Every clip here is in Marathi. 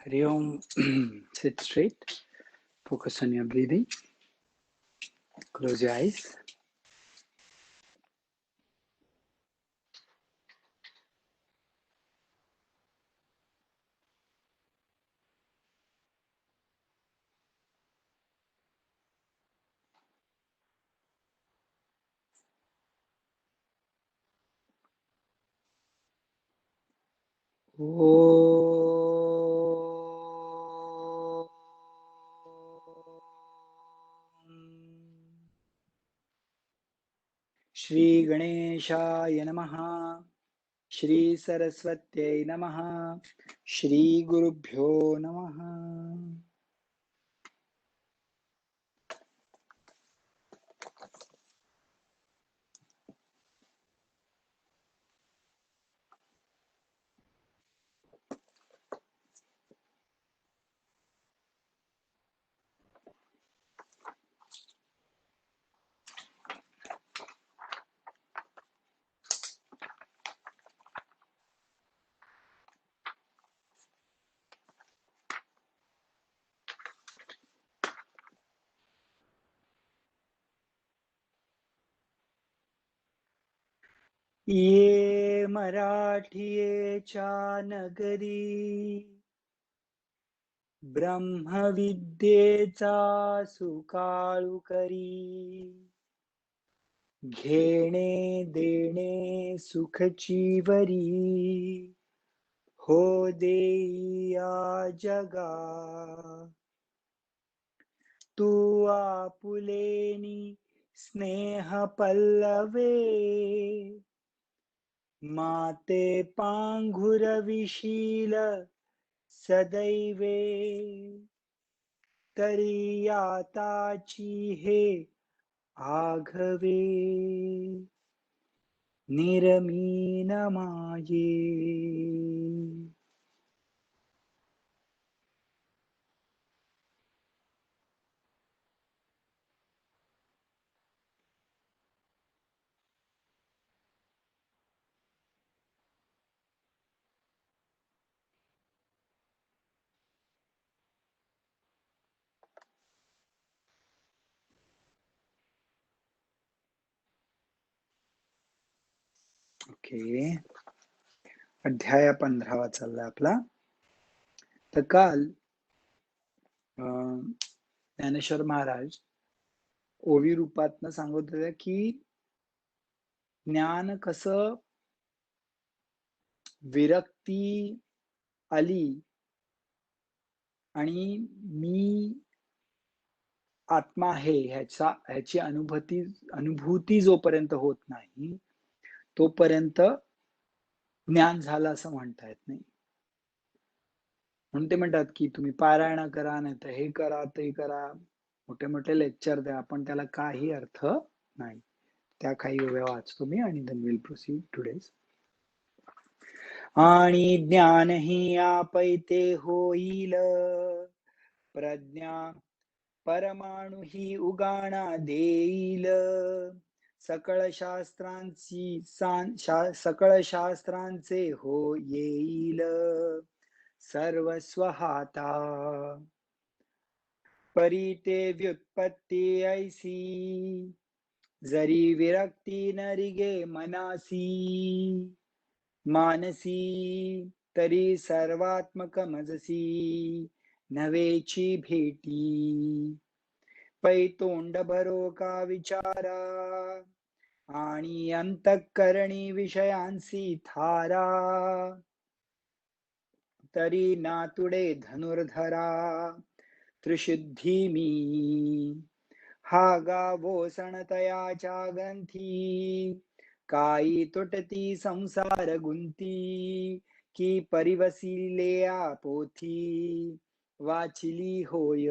Hari Om. Sit straight. Focus on your breathing. Close your eyes. Shri Ganeshaya Namaha. Shri Saraswatyai Namaha. Shri Gurubhyo Namaha. ये मराठीयेच्या नगरी ब्रह्मविद्येचा सुकाळू करी घेणे देणे सुखचीवरी हो देई या जगा तू आपुलेनी स्नेह पल्लवे माते पांघुरविशील सदैवे तरी आताची हे आघवे निरमीन माये. ओके, अध्याय 15 चाललाय आपला. तर काल ज्ञानेश्वर महाराज ओवी रूपातनं सांगत होते की ज्ञान कसं विरक्ती आली आणि मी आत्मा आहे ह्याची अनुभूती जोपर्यंत होत नाही तोपर्यंत ज्ञान झालं असं म्हणता येत नाही. म्हणून ते म्हणतात की तुम्ही पारायण करा, नाही तर हे करा ते करा, मोठे मोठे लेक्चर द्या, पण त्याला काही अर्थ नाही. त्या काही वेळा वाचतो मी आणि then we'll proceed today's. आणि ज्ञान ही आपैते होईल प्रज्ञा परमाणु ही उगाणा देईल सकळ शास्त्रांचे हो येईल सर्वस्व हाता परी ते व्युत्पत्ती ऐसी जरी विरक्ती नरिगे मनासी मानसी तरी सर्वात्मक मजसी नवेची भेटी पै तोंड भरो का विचारा आणि अंतःकरणी विषयांसी थारा तरी नातुडे धनुर्धरा त्रिशुद्धी मी हा गावो सणतयाच्या ग्रंथी काई तुटती संसार गुंती की परिवसिले पोथी वाचिली होय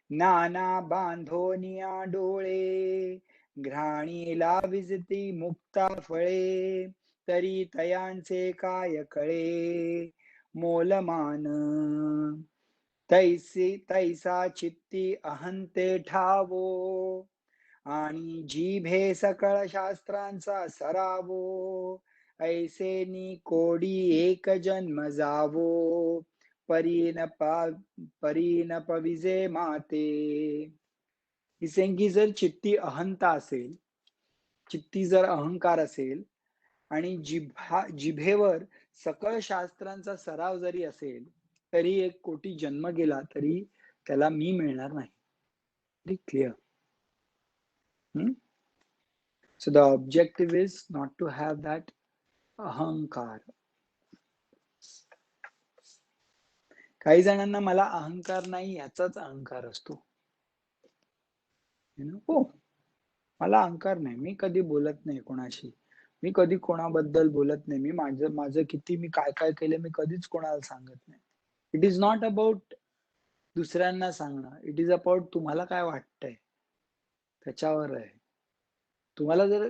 नाना बांधोनिया डोळे घ्राणीला विजती मुक्ता फळे तरी तयांचे काय कळे मोलमान तैसा चित्ती अहंते ठावो आणि जीभे सकळ शास्त्रांचा सरावो ऐसे नी कोडी एक जन्म जावो परिणपविजे माते. ही saying की जर चित्ती अहंता असेल, चित्ती जर अहंकार असेल आणि जिभेवर सकळ शास्त्रांचा सराव जरी असेल, तरी 1 कोटी जन्म गेला तरी त्याला मी मिळणार नाही. Very clear. So the objective is not to have that अहंकार. काही जणांना मला अहंकार नाही याचाच अहंकार असतो. हो, मला अहंकार नाही, मी कधी बोलत नाही कोणाशी, मी कधी कोणाबद्दल बोलत नाही, मी माझं किती मी काय काय केलं मी कधीच कोणाला सांगत नाही. इट इज नॉट अबाउट दुसऱ्यांना सांगणं, इट इज अबाउट तुम्हाला काय वाटतंय त्याच्यावर आहे. तुम्हाला जर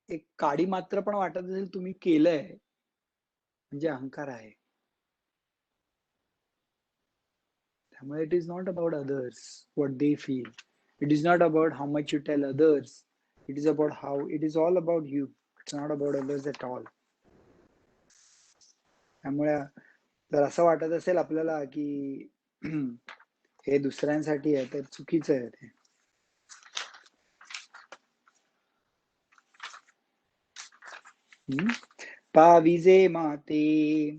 एक काडी मात्र पण वाटत असेल तुम्ही केलंय म्हणजे अहंकार आहे. त्यामुळे it is not about others what they feel, it is not about how much you tell others, it is about how, it is all about you, it's not about others at all. त्यामुळे जर असं वाटत असेल आपल्याला की हे दुसऱ्यांसाठी आहे तर चुकीचं आहे ते. पाविजे माते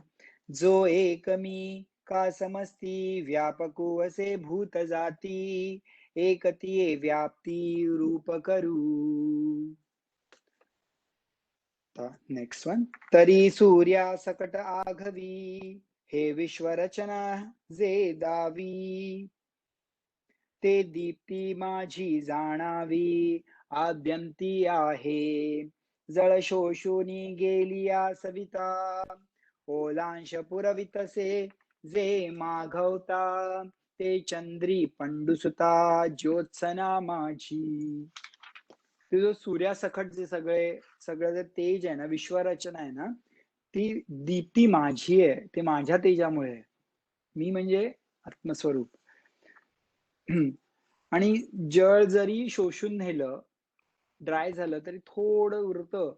जो एक मी का समस्ती व्यापको असे भूत जाती एकतीये व्याप्ती रूप करू. Next one. तरी सूर्या सकट आघवी हे विश्वरचना जे दावी ते दीप्ती माझी जाणावी आद्यंती आहे जळ शोषुनी गेलिया सविता ओलांश पुरवितसे जे माघवता ते चंद्री पंडुसुता ज्योत्सना माझी. ते जो सूर्यासकट जे सगळं जे तेज आहे ना, विश्वरचना आहे ना, ती दीप्ती माझी आहे, ते माझ्या तेजामुळे आहे. मी म्हणजे आत्मस्वरूप. आणि जळ जरी शोषून नेलं, ड्राय झालं तरी थोडं उरतं,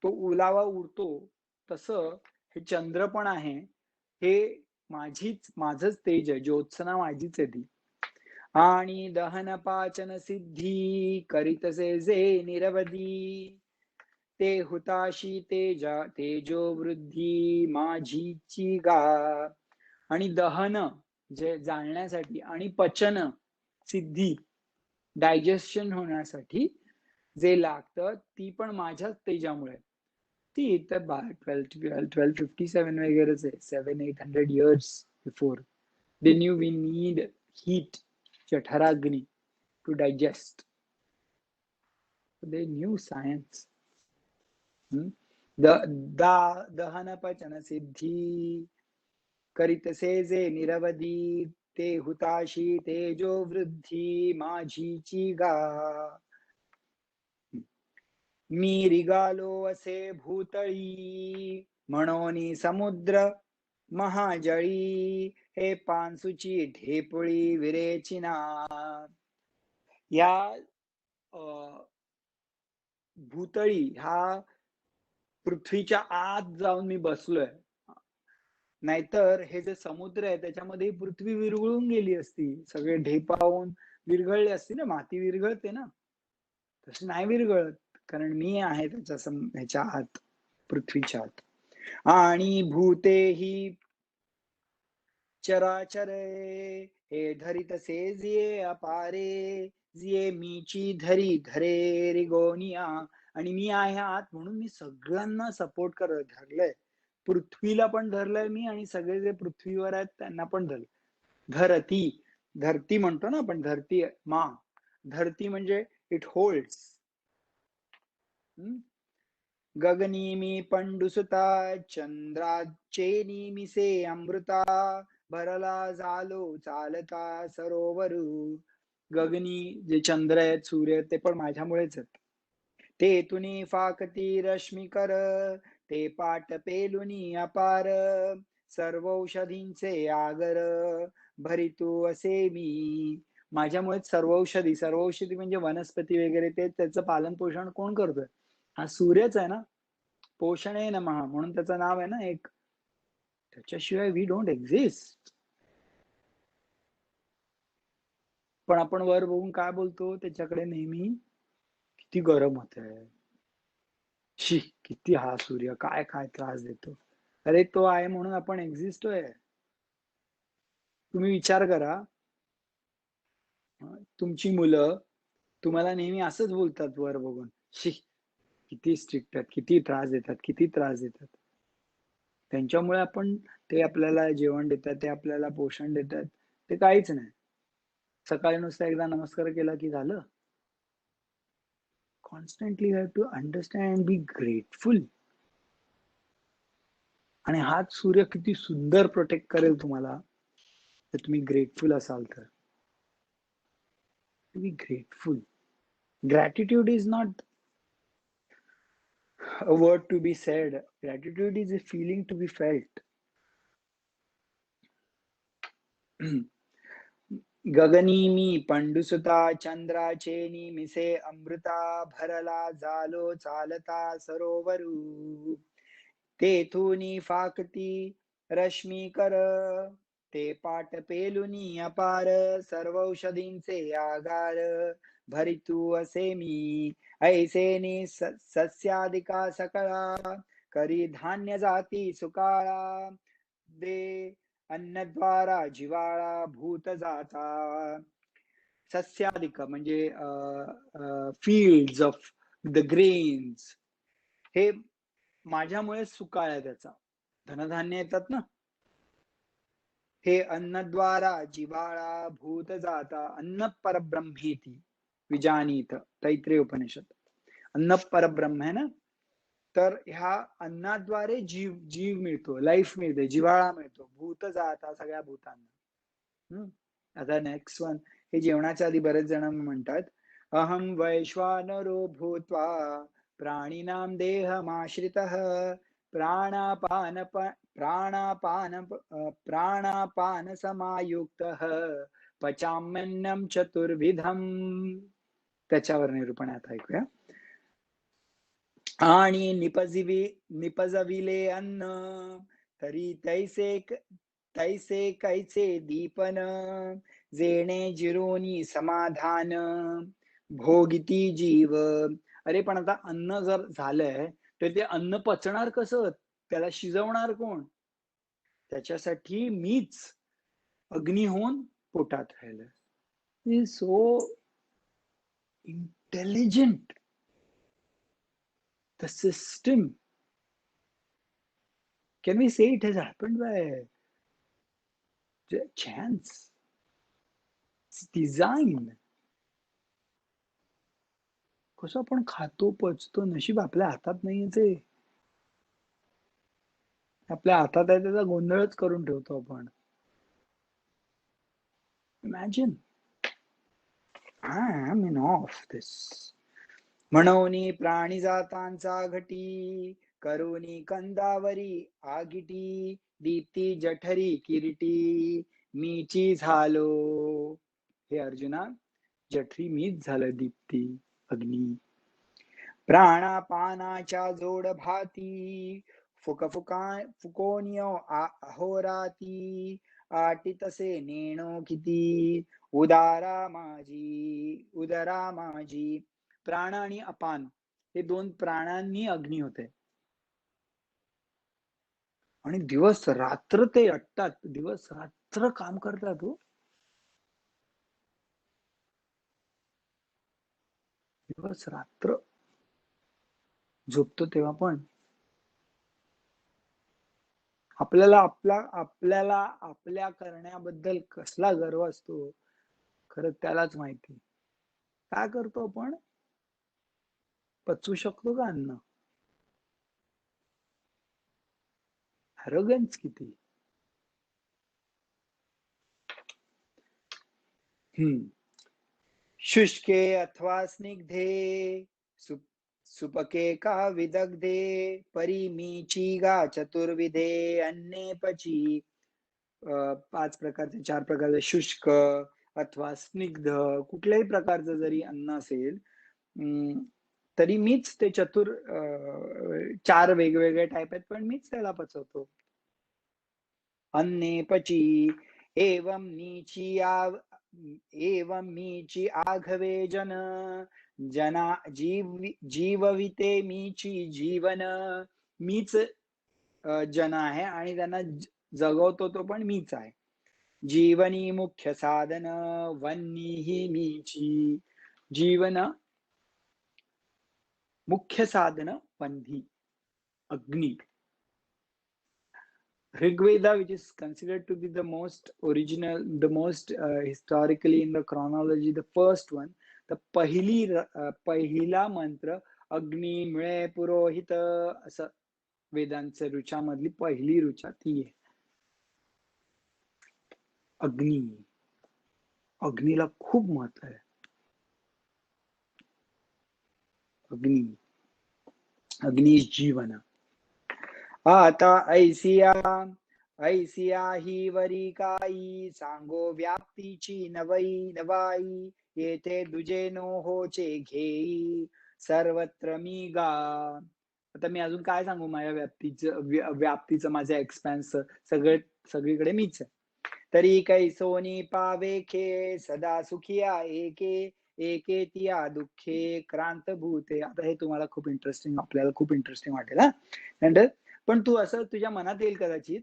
तो ओलावा उरतो. तसं हे चंद्र पण आहे, हे माझंच तेज आहे, ज्योत्सना माझीच आहे ती. आणि दहन पाचन सिद्धी करीतसे जे निरवधी ते हुताशी तेजो वृद्धी माझीची गा. आणि दहन जे जाळण्यासाठी आणि पचन सिद्धी डायजेशन होण्यासाठी जे लागतं ती पण माझ्याच तेजामुळे. ती इथं 1257 वगैरेच आहे, 700-800 years before they knew we need heat, जठराग्नी, to digest. They knew science. दहन पचन सिद्धी करीतसे जे निरवधी ते हुताशी तेजो वृद्धी माझीची गा. मी रिगालो असे भूतळी म्हणून समुद्र महाजळी हे पानसुची ढेपुळी विरेचिना. या भूतळी ह्या पृथ्वीच्या आत जाऊन मी बसलोय, नाहीतर हे जे समुद्र आहे त्याच्यामध्ये पृथ्वी विरघळून गेली असती, सगळे ढेपावून विरघळले असती ना, माती विरघळते ना, तशी नाही विरघळत, कारण मी आहे ह्याच्या आत, पृथ्वीच्या आत. आणि भूते ही चराचरे हे धरितसे जिये अपारे जिये मीची धरे रिगोनिया. आणि मी आहे आत म्हणून मी सगळ्यांना सपोर्ट धरलंय, पृथ्वीला पण धरलंय मी आणि सगळे जे पृथ्वीवर आहेत त्यांना पण धरती म्हणतो ना आपण, धरती धरती म्हणजे इट होल्ड्स. गगनी मी पंडुसुता चंद्राचे निमिसे अमृता भरला झालो चालता सरोवरू. गगनी जे चंद्र आहेत, सूर्य आहेत, ते पण माझ्यामुळेच आहेत. ते तुनी फाकती रश्मी कर ते पाट पेलुनी अपार सर्वौषधींचे आगर भरितू असे मी. माझ्यामुळेच सर्वौषधी म्हणजे वनस्पती वगैरे, ते त्याचं पालन पोषण कोण करतोय? हा सूर्यच आहे ना. पोषणे नमः म्हणून त्याचं नाव आहे ना एक त्याच्याशिवाय वी डोंट एक्झिस्ट. पण आपण वर बघून काय बोलतो, त्याच्याकडे नेहमी किती गरम होतंय, शी किती हा सूर्य काय काय त्रास देतो. अरे तो आहे म्हणून आपण एक्झिस्ट आहे. तुम्ही विचार करा, तुमची मुलं तुम्हाला नेहमी असंच बोलतात वर बघून, शी किती स्ट्रिक्ट आहेत, किती त्रास देतात, किती त्रास देतात. त्यांच्यामुळे आपण, ते आपल्याला जेवण देतात, ते आपल्याला पोषण देतात, ते काहीच नाही. सकाळी नुसता एकदा नमस्कार केला की झालं. Constantly you have to understand and be grateful. आणि हाच सूर्य किती सुंदर प्रोटेक्ट करेल तुम्हाला, जर तुम्ही ग्रेटफुल असाल तर. To be grateful. Gratitude is not a word to be said. Gratitude is a feeling to be felt. गगनी मी पंडुसुता चंद्राचे मिसे अमृता भरला झालो चालता सरोवरू. तेथुनी फाकती रश्मी कर, ते पाट पेलुनी अपार सर्वौषधींचे आगार. भरितू असे मी ऐसेनी सस्यादिका सकळा, करी धान्य जाती सुकाळा. दे अन्नद्वारा जिवाळा भूत जाता. सस्यादिक म्हणजे फील्ड्स ऑफ द ग्रेन्स, हे माझ्यामुळे सुकाळ आहे त्याचा. धनधान्य येतात ना, हे अन्नद्वारा जिवाळा भूत जाता. अन्न परब्रह्मेती विजानीत, तैत्रीय उपनिषद. अन्न परब्रह्म आहे ना, तर ह्या अन्नाद्वारे जीव मिळतो, लाईफ मिळते, जिवाळा मिळतो. भूत जाता सगळ्या भूतांना. आता नेक्स्ट वन, हे जेवणाच्या आधी बरेच जण म्हणतात, अहम वैश्वानरो भूत्वा प्राणिनां देहमाश्रितः प्राणापान प्राणापान समायुक्तः पचाम्यन्नं चतुर्विधम. त्याच्यावर निरूपण आता ऐकूया. आणि निपजविले अन्न, तरी तैसे कैचे दीपन. जेणे जिरोनी समाधान, भोगिती जीव. अरे पण आता अन्न जर झालंय, तर ते अन्न पचणार कसं, त्याला शिजवणार कोण? त्याच्यासाठी मीच अग्नी होऊन पोटात राहिलं. So intelligent the system. Can we say it has happened by chance? It's design. कसं आपण खातो, पचतो, नशीब आपल्या हातात नाहीये ते. आपल्या हातात आहे त्याचा गोंधळच करून ठेवतो आपण. Imagine, I am in of this. म्हणून प्राणी जातांचा घटी, करुणी कंदावरी आगिटी. दीप्ती जठरी किरीटी, मीची झालो. हे अर्जुना, जठरी मीच झालं दीप्ती अग्नी. प्राणापानाच्या जोड भाती, फुकोनियो अहोराती. आटितसे नेणो किती, उदरा माझी. प्राण आणि अपान हे दोन प्राणांनी अग्नी होते, आणि दिवस रात्र ते अटतात, दिवस रात्र काम करतात. दिवस रात्र झोपतो तेव्हा पण. आपल्याला आपल्या करण्याबद्दल कसला गर्व असतो, खरं त्यालाच माहिती. काय करतो आपण, पचवू शकतो का अन्न? ॲरोगन्स किती. शुष्के अथवा स्निग्धे, सुपके का विदग्धे. परिमीची गा चतुर्विधे, अन्ने पची. 5 प्रकारचे, 4 प्रकारचे, शुष्क अथवा स्निग्ध, कुठल्याही प्रकारचं जरी अन्न असेल, तरी मीच ते 4 वेगवेगळे टाईप आहेत, पण मीच त्याला पचवतो. अन्ने पची एवं मीची आघवे जना जीवविते मीची जीवन. मीच जन आहे आणि त्यांना जगवतो तो पण मीच आहे. जीवनी मुख्य साधन वन्नी ही मीची. जीवन मुख्य साधन वन्ही, अग्नी. Rigveda, which is considered to be the most original, the most historically in the chronology, the first one, the पहिला मंत्र अग्नी मिळे पुरोहित असं वेदांच्या ऋचामधली पहिली ऋचा ती आहे. अग्नी, अग्नीला खूप महत्व आहे. अग्नी, अग्नी जीवन. आता ऐसिया ही वरी काई सांगो व्याप्तीची नवाई येथे दुजे नो होचे घेई सर्वत्र मी गा. आता मी अजून काय सांगू माझ्या व्याप्तीचं माझ्या एक्सपॅन्स सगळीकडे मीच आहे. तरी कैसोनी पावेखे सदा सुखिया एके तिया दुःखे क्रांत भूते. आता हे तुम्हाला खूप इंटरेस्टिंग, आपल्याला खूप इंटरेस्टिंग वाटेल हा. पण तू असं तुझ्या मनात येईल कदाचित,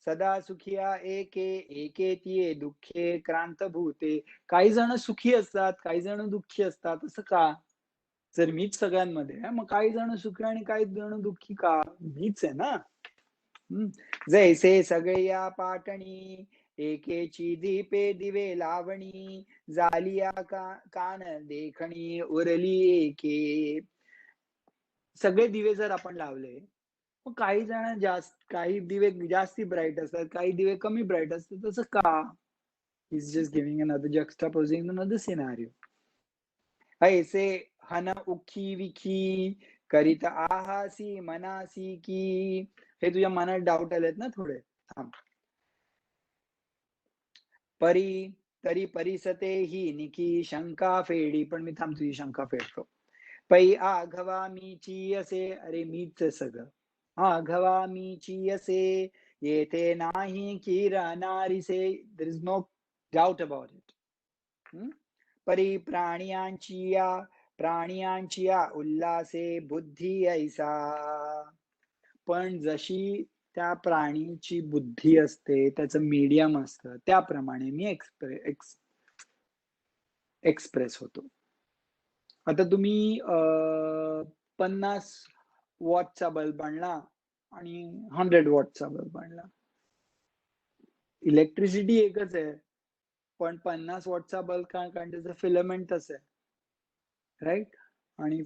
सदा सुखिया एके तिये दुःखे क्रांत भूते. काही जण सुखी असतात, काही जण दुःखी असतात. असं का? जर मीच सगळ्यांमध्ये आहे, मग काही जण सुखी आणि काही जण दुःखी का? मीच आहे ना. जैसे सगळ्या पाटणी एकेची दीपे दिवे लावणी जालिया कान देखणी उरली एके. सगळे दिवे जर आपण लावले, मग काही जण काही दिवे जास्ती ब्राईट असतात, काही दिवे कमी ब्राईट असतात. तसं का? Is just giving another juxtaposing another scenario. ऐसे हन उखी विखी करीत आहासी मनासी की. हे तुझ्या मनात डाऊट आलेत ना थोडे, थांब. तरी परिसते ही निकी शंका फेडी. पण मी थांब तुझी शंका फेडतो. पै आघवा मीची असे. अरे मीच सगळं. आघवा मीची असे येथे नाही की राहणारीसे. There is no doubt about it. परी प्राणियांची या उल्हासे बुद्धी ऐसा. पण जशी त्या प्राणीची बुद्धी असते, त्याचं मीडियम असतं, त्याप्रमाणे मी एक्सप्रेस होतो. आता तुम्ही 50 वॉटचा बल्ब आणला आणि 100 वॉटचा बल्ब आणला. इलेक्ट्रिसिटी एकच आहे, पण 50 वॉटचा बल्ब कारण त्याचं फिलमेंट तसं आहे, राईट. आणि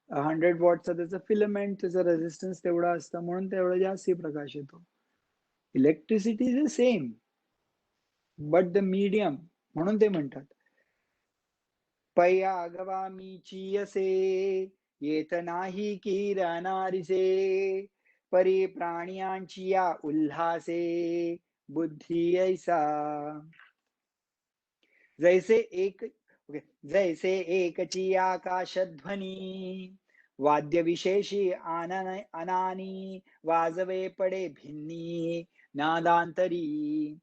100 वॉटचा त्याचं फिलमेंट, त्याचं रेझिस्टन्स तेवढा असतं, म्हणून तेवढा जास्ती प्रकाश येतो. Electricity is the same but the medium. म्हणून ते म्हणतात पै आगवा मीची असे येत नाही की राहणारीसे. परी प्राणियांची या उल्हासे बुद्धी ऐसा. जैसे एकची आकाशध्वनी वाद्य विशेषी अनानी वाजवे पडे भिन्नी नादांतरी.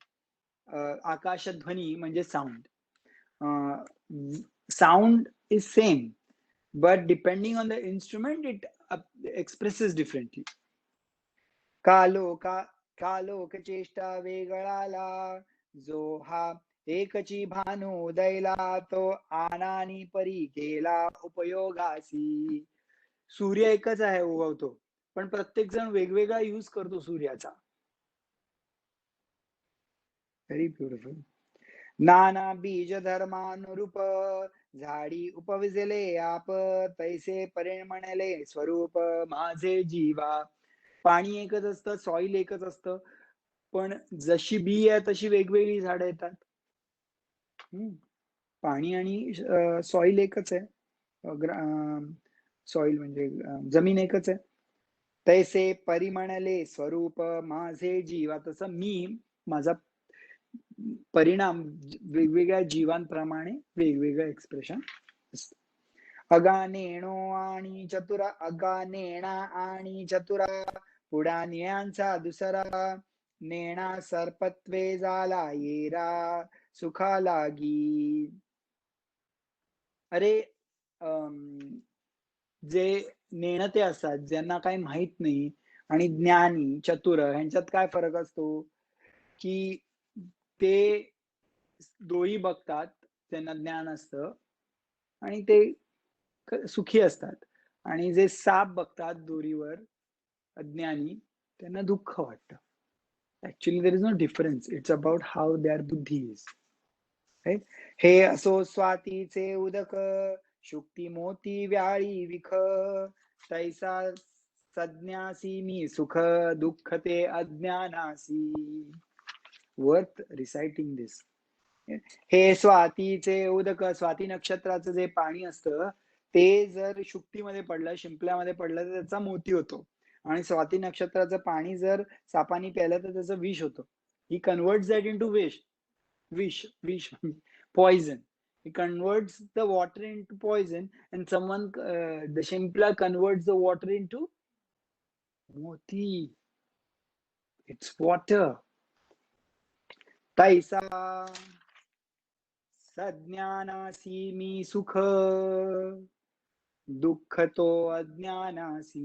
आकाशध्वनी म्हणजे sound. sound is same, but depending on the instrument, it expresses differently. कालोक चेष्टा वेगळाला जो हा एकची भानू उदयला तो आनानी परी केला उपयोगासी. सूर्य एकच आहे उगवतो, पण प्रत्येक जण वेगवेगळा यूज करतो सूर्याचा. Very beautiful. नाना बीज धर्मानुरूप झाडी उपविजले आप तैसे परिमणले स्वरूप माझे जीवा. पाणी एकच असतं, सॉइल एकच असतं, पण जशी बी आहे तशी वेगवेगळी झाडं येतात. पाणी आणि सॉइल एकच आहे, सॉइल म्हणजे जमीन एकच आहे. तैसे परिमणले स्वरूप माझे जीवा. तसं मी, माझा परिणाम वेगवेगळ्या जीवांप्रमाणे वेगवेगळं एक्सप्रेशन असतं. अगानेणो आणि चतुरा पुढा निळ्यांचा दुसरा नेणा सर्पत्वे झाला येरा सुखा लागी. अरे जे नेणते असतात, ज्यांना काही माहित नाही आणि ज्ञानी, चतुर ह्यांच्यात काय फरक असतो, की ते दोरी बघतात, त्यांना ज्ञान असतं आणि ते सुखी असतात. आणि जे साप बघतात दोरीवर, अज्ञानी, त्यांना दुःख वाटतं. Actually there is no difference. It's about how there बुद्धी इज. राइट? हे असो स्वातीचे उदक, शुक्ती मोती व्याळी विख, तैसा संज्ञासी मी सुख, दुःख ते अज्ञानासी. वर्थ रिसाइटिंग दिस. हे स्वातीचे उदक, स्वाती नक्षत्राचं जे पाणी असतं, ते जर शुक्तीमध्ये पडलं, शिंपल्यामध्ये पडलं, तर त्याचा मोती होतो. आणि स्वाती नक्षत्राचं पाणी जर सापानी प्यायलं, तर त्याचं विष होतं. ही कन्व्हर्ट्स दॅट इंटू विष. विष, poison. He converts the water into poison, and the Shimpla converts the water into moti. It's water. Taisa सज्ञानासी मी सुख, दुःख तो अज्ञानासी.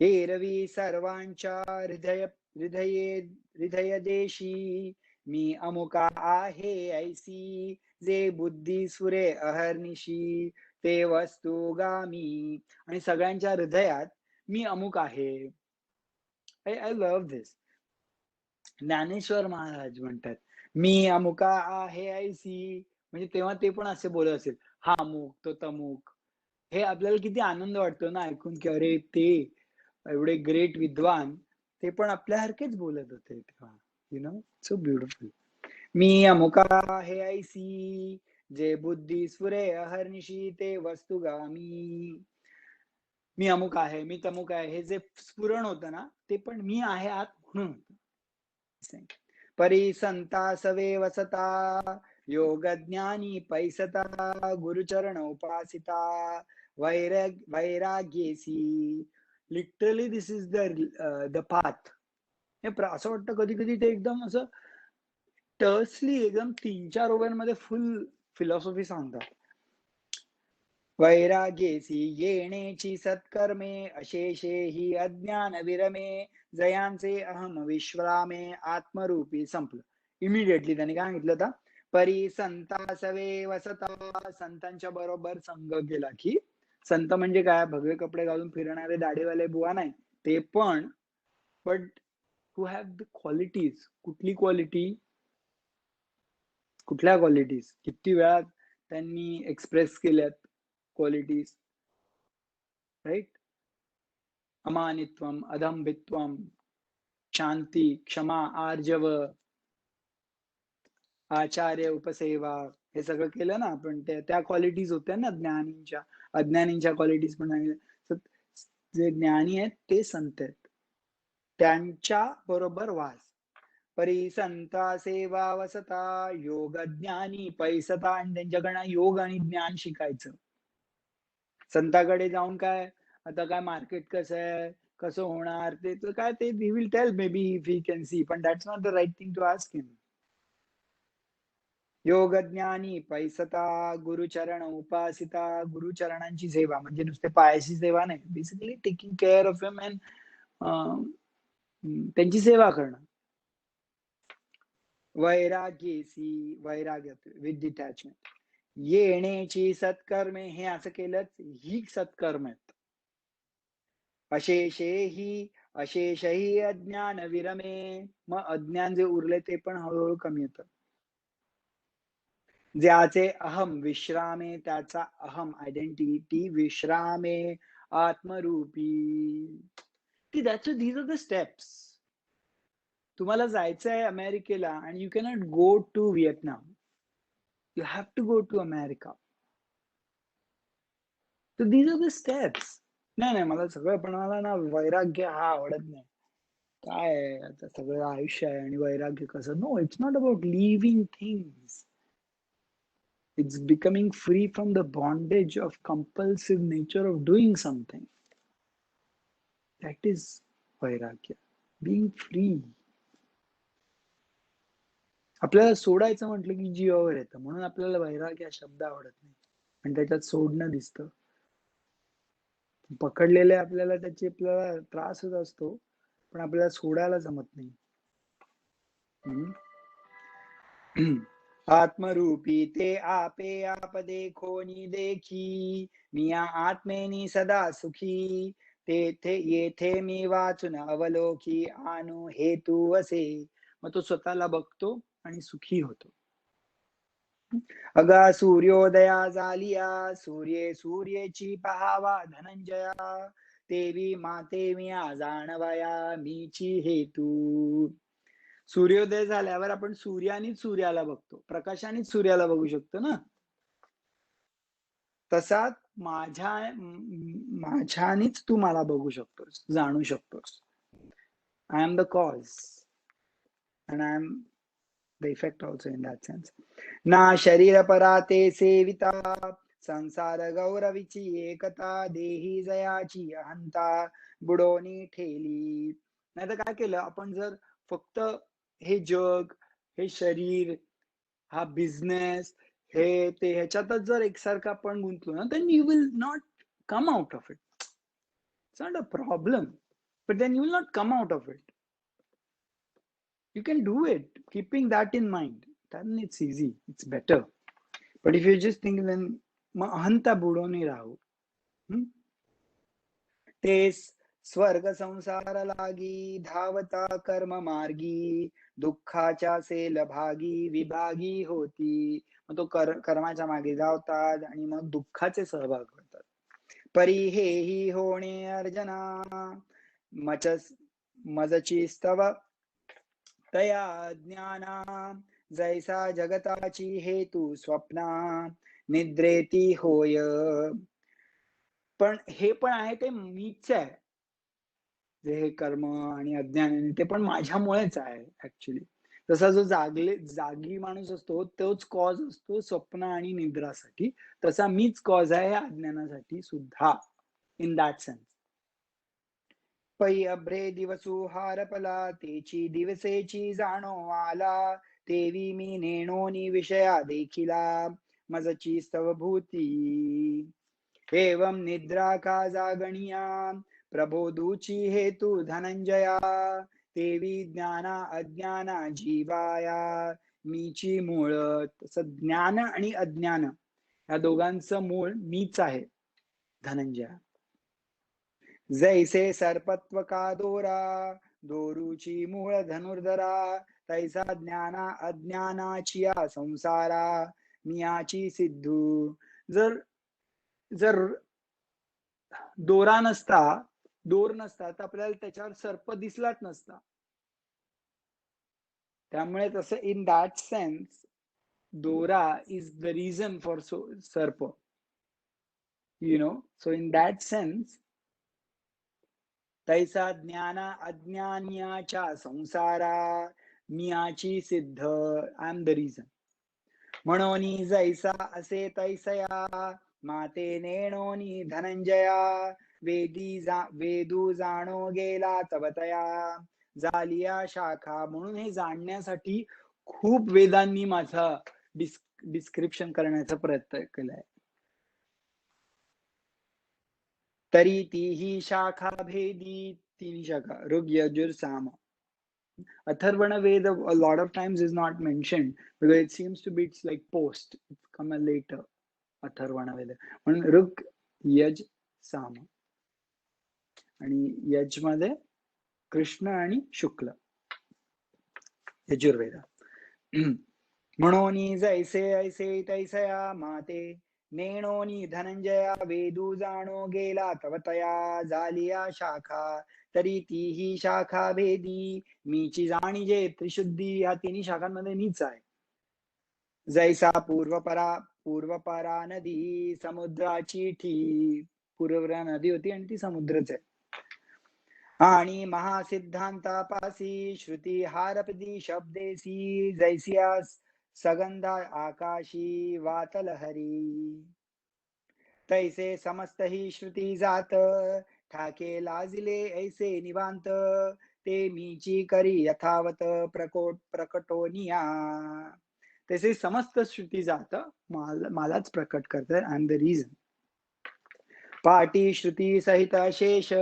एरवी सर्वांच्या हृदय देशी, मी अमुका आहे ऐसी, जे बुद्धी सुरे अहर्निशी, ते वस्तुगामी. आणि सगळ्यांच्या हृदयात मी अमुक आहे. आय लव्ह दिस. ज्ञानेश्वर महाराज म्हणतात, मी अमुका आहे ऐसी. म्हणजे तेव्हा ते पण असे बोलत असेल, हा अमुक तो तमुक. हे आपल्याला किती आनंद वाटतो ना ऐकून, की अरे ते एवढे ग्रेट विद्वान, ते पण आपल्यासारखेच बोलत होते तेव्हा. You know, so beautiful. मी अमुका आहे ऐसी, जे बुद्धी स्फुरे अहर्निशी, ते वस्तुगामी. मी अमुक आहे, मी तमुक आहे, हे जे स्फुरण होतं ना, ते पण मी आहे आत म्हणून होतं. परी संता सवे वसता, योग ज्ञानी पैसता, गुरुचरण उपासिता, वैराग्येसी. Literally this is the path. हे असं वाटतं कधी कधी ते एकदम असं टर्सली एकदम 3-4 ओव्यांमध्ये फुल फिलॉसॉफी सांगतात. वैराग्येसी येणेची सत्कर्मे, अशेषे ही अज्ञान विरमे, जयांचे अहम विश्रामे, आत्मरूपी. संपलं. इमिडिएटली त्यांनी काय सांगितलं होतं, परी संता सवे वसता. संतांच्या बरोबर संग केला की, संत म्हणजे काय, भगवे कपडे घालून फिरणारे दाढीवाले बुवा नाही, ते पण, but to have the qualities. कुठली क्वालिटी, कुठल्या क्वालिटीज, किती वेळा त्यांनी एक्सप्रेस केल्यात क्वालिटीज. राईट? अमानित्वम, अधंभित्वम, शांती, क्षमा, आर्जव, आचार्य, उपसेवा, हे सगळं केलं ना आपण, त्या क्वालिटीज होत्या ना ज्ञानींच्या. अज्ञानींच्या क्वालिटीज पण सांगितल्या. जे ज्ञानी आहेत ते संत आहेत, त्यांच्या बरोबर वास. परी संता सेवा वसता, योग ज्ञानी पैसता. आणि त्यांच्याकडनं योग आणि ज्ञान शिकायचं. संताकडे जाऊन काय, आता काय मार्केट कसं आहे, कसं होणार, ते तर काय, ते he will tell maybe if he can see, पण that's not the right thing to ask him. योग ज्ञानी पैसता, गुरुचरण उपासिता. गुरुचरणांची सेवा म्हणजे नुसते पायाची सेवा नाही, basically taking care of him and त्यांची सेवा करणं. वैराग्येसी, वैराग्य विथ डिटॅचमेंट. येणेची सत्कर्मे, हे असं केलंच ही सत्कर्म आहेत. अशेषे ही, अशेषही अज्ञान विरमे. मग अज्ञान जे उरले ते पण हळूहळू कमी येतं. ज्याचे अहम विश्रामे, त्याचा अहम आयडेंटिटी विश्रामे, आत्मरूपी. These are the steps. तुम्हाला जायचं आहे अमेरिकेला, आणि you cannot go to Vietnam, you have to go to America. तर दीज आर द स्टेप्स. नाही मला सगळं, पण मला ना वैराग्य हा आवडत नाही. काय आता सगळं आयुष्य आहे आणि वैराग्य कसं. No, it's not about living things. It's becoming free from the bondage of compulsive nature of doing something. That is वैराग्य, बिंग फ्री. आपल्याला सोडायचं म्हटलं की जीवावर येतं, म्हणून आपल्याला वैराग्य हा शब्द आवडत नाही आणि त्याच्यात सोडणं दिसतं. पकडलेले आपल्याला त्याची आपल्याला त्रासच असतो, पण आपल्याला सोडायला जमत नाही. आत्मरूपी ते आपे आप देखोनी देखी, मिया आत्मेनी सदा सुखी, तेथे येथे मी वाचून अवलोकी, आणू हेतू असे. मग तो स्वतःला बघतो आणि सुखी होतो. अगा सूर्योदया झालिया, सूर्येची पहावा धनंजया, तेवी माते जाणवया मीची हेतू. सूर्योदय झाल्यावर आपण सूर्यानेच सूर्याला बघतो, प्रकाशानेच सूर्याला बघू शकतो ना. तसाच माझ्यानेच तू मला बघू शकतोस, जाणू शकतोस. I am the cause and I am the effect also in that sense. ना शरीर पराते सेविता, संसार गौरवीची एकता, देही जयाची अहंता, बुडोनी ठेली. नाही तर काय केलं आपण, जर फक्त हे जग, हे शरीर, हा बिझनेस, हे ते ह्याच्यातच जर एकसारखं आपण गुंतलो ना, then you will not come out of it. It's not a problem, but then you will not come out of it. You can do it, keeping that in mind. Then it's easy, it's better. But if you just think, then मग अहंता बुडवून राहू. तेच स्वर्ग संसार लागी, धावता कर्म मार्गी, दुःखाच्या सेल भागी विभागी होती. मग तो कर्माच्या मागे धावतात आणि मग दुःखाचे सहभाग होतात. परी हेही होणे अर्जना, मजची स्तव तया ज्ञाना, जैसा जगताची हेतू स्वप्ना, निद्रेती होय. पण हे पण आहे ते मीच आहे, जे हे कर्म आणि अज्ञान ते पण माझ्यामुळेच आहे ऍक्च्युली. तसा जो जागी माणूस असतो तोच कॉज असतो स्वप्न आणि निद्रासाठी, तसा मीच कॉज आहे अज्ञानासाठी सुद्धा, इन दॅट सेन्स. पै अभ्रे दिवसू हारपला, तेची दिवसेची जाणो आला, तेवी मी नेणोनी विषया देखिला, मजची स्तवभूती. एवं निद्रा का जागणिया, प्रबोधूची हेतू धनंजया, तेवी ज्ञाना अज्ञाना जीवाया, मीची मूळ. तसं ज्ञान आणि अज्ञान या दोघांचं मूळ मीच आहे, धनंजया. जैसे सर्पत्व का दोरा, दोरूची मूळ धनुर्धरा, तैसा ज्ञाना अज्ञानाची संसारा, मियाची सिद्धू. जर जर दोर नसता तर आपल्याला त्याच्यावर सर्प दिसलाच नसता. त्यामुळे तसं इन दॅट सेन्स दोरा इज द रिझन फॉर सर्प, U know. So in that sense तैसा ज्ञाना अज्ञान्याच्या संसारा, मियाची सिद्ध, आय एम द रिझन. म्हणून जैसा असे तैसया, माते नेणोनी धनंजया, वेदू जाणो गेला तवतया, झालिया शाखा. म्हणून हे जाणण्यासाठी खूप वेदांनी माझा डिस्क्रिप्शन करण्याचा प्रयत्न केलाय. तरी तीही शाखा भेदी, तीन शाखा ऋग यजुर साम. Atharvana Veda a lot of times is not mentioned because it seems to be, it's like post, it's come later. अथर्वण वेद म्हणून ऋग यज साम, आणि यज मध्ये कृष्ण आणि शुक्ल, यजुर्वेद. म्हणून जैसे ऐसे तैसया, माते नेणोनी धनंजया, वेदू जाणो गेला तवतया, झालिया शाखा. तरी तीही शाखा भेदी, मीची जाणीजे त्रिशुद्धी. ह्या तिन्ही शाखांमध्ये मीच आहे. जैसा पूर्वपरा नदी, समुद्राची ठी. पूर्वपरा नदी होती आणि ती समुद्रच आहे. आणि महासिद्धांतापासी, श्रुती हारपदी शब्देसी, जैसिया सगंधा आकाशी वातलहरी. तैसे समस्त ही श्रुती जात, ठाके लाजिले ऐसे निवांत, ते मीची करी यथावत प्रकटोनिया. तसे समस्त श्रुती जात मलाच प्रकट करते. I am the reason. पाटी श्रुती सहित शेष.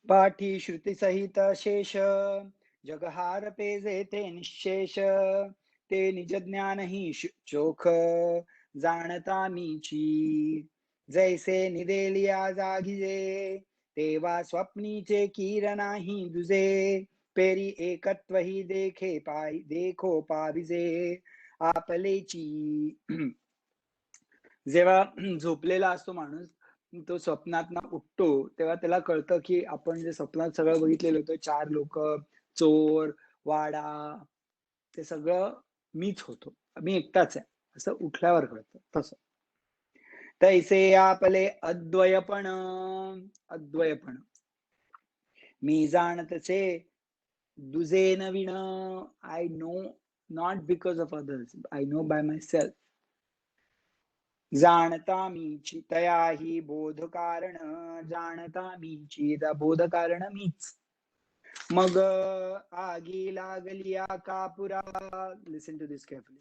पाठी श्रुती सहित शेष, जगहार पेजे ते निशेष. ते निज ज्ञान ही चोख, जाणता मीची. जैसे निदेलिया जागिजे, तेव्हा स्वप्नीचे कीर नाही दुजे. पेरी एकत्व ही देखो पाविजे आपलेची. जेव्हा झोपलेला असतो माणूस, तो स्वप्नात उठतो तेव्हा त्याला कळतं की आपण जे स्वप्नात सगळं बघितलेलं होतं, 4 लोक, चोर, वाडा, ते सगळं मीच होतो, मी एकटाच आहे, असं उठल्यावर कळतं. तसं तैसे आपले अद्वयपण. अद्वयपण मी जाणतसे दुजे नवीन. I know not because of others, I know by myself. जाणता मीची तया ही बोध कारण, जाणता मीची बोध कारण मीच. मग आगी लागलिया कापुरा. लिसन टू दिस केअरफुली.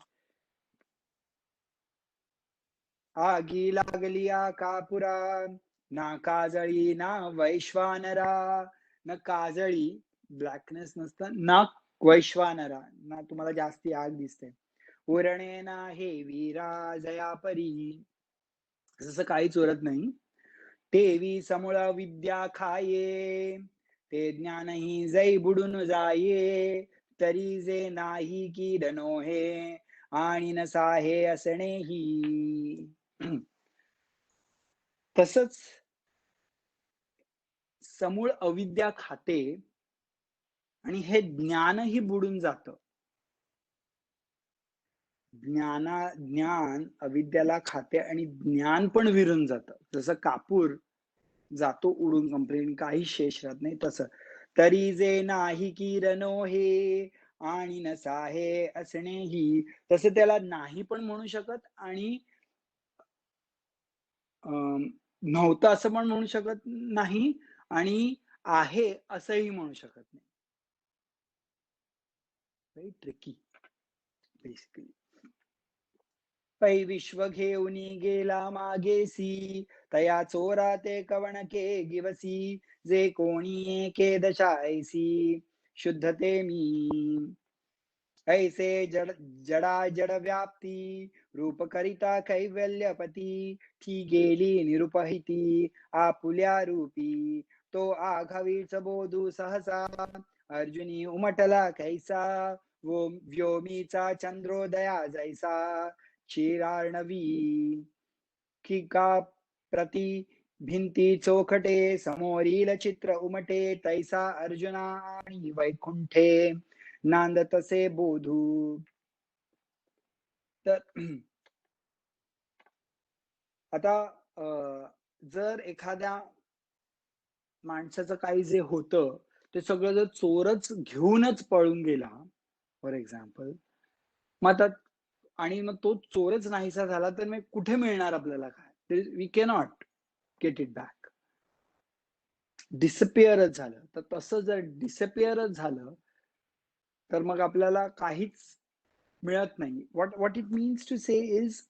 आगी लागलिया कापुरा, ना काजळी ना वैश्वानरा. न काजळी, ब्लॅकनेस नसतं, ना वैश्वानरा, ना तुम्हाला जास्ती आग दिसते. उरणे ना हे वीरा जया परी. जसं काहीच उरत नाही. तेवी समूळ विद्या खाये, ते ज्ञानही जै बुडून जाये. तरी जे नाही की हे, आणि नसा हे असणेही. तसंच समूळ अविद्या खाते आणि हे ज्ञानही बुडून जातं. ज्ञान अविद्याला खाते आणि ज्ञान पण विरून जातं. जसं कापूर जातो उडून कंप्लेंट, काही शेष राहत नाही. तसं तरी जे नाही किरणो हे, आणि नसा हे असणेही. तसं त्याला नाही पण म्हणू शकत आणि नव्हतं असं पण म्हणू शकत नाही आणि आहे असंही म्हणू शकत नाही. Very tricky basically. पै विश्व घेऊनी गेला मागेसी, तया चोरा ते कवण के गिवसी. जे कोणी एके दशा ऐसी, शुद्धते मी. ऐसे जडा जड व्याप्ती, रूप करिता कैवल्यपती. ती गेली निरुपहिती आपुल्या रूपी. तो आघावीच बोधू सहसा, अर्जुनी उमटला कैसा. व्योमीचा चंद्रोदया जैसा, क्षीरार्णवी. किका प्रति भिंती चोखटे, समोरील चित्र उमटे. तैसा अर्जुना आणि वैकुंठे, नांद तसे बोधू. तर आता जर एखाद्या माणसाचं काही जे होतं ते सगळं जर चोरच घेऊनच पळून गेला, फॉर एक्झाम्पल, मग आता आणि मग तो चोरच नाहीसा झाला तर मग कुठे मिळणार आपल्याला काय? We cannot get it back. डिसअपिअरच झालं. तर तसं जर डिसअपिअरच झालं तर मग आपल्याला काहीच मिळत नाही. what it means to say is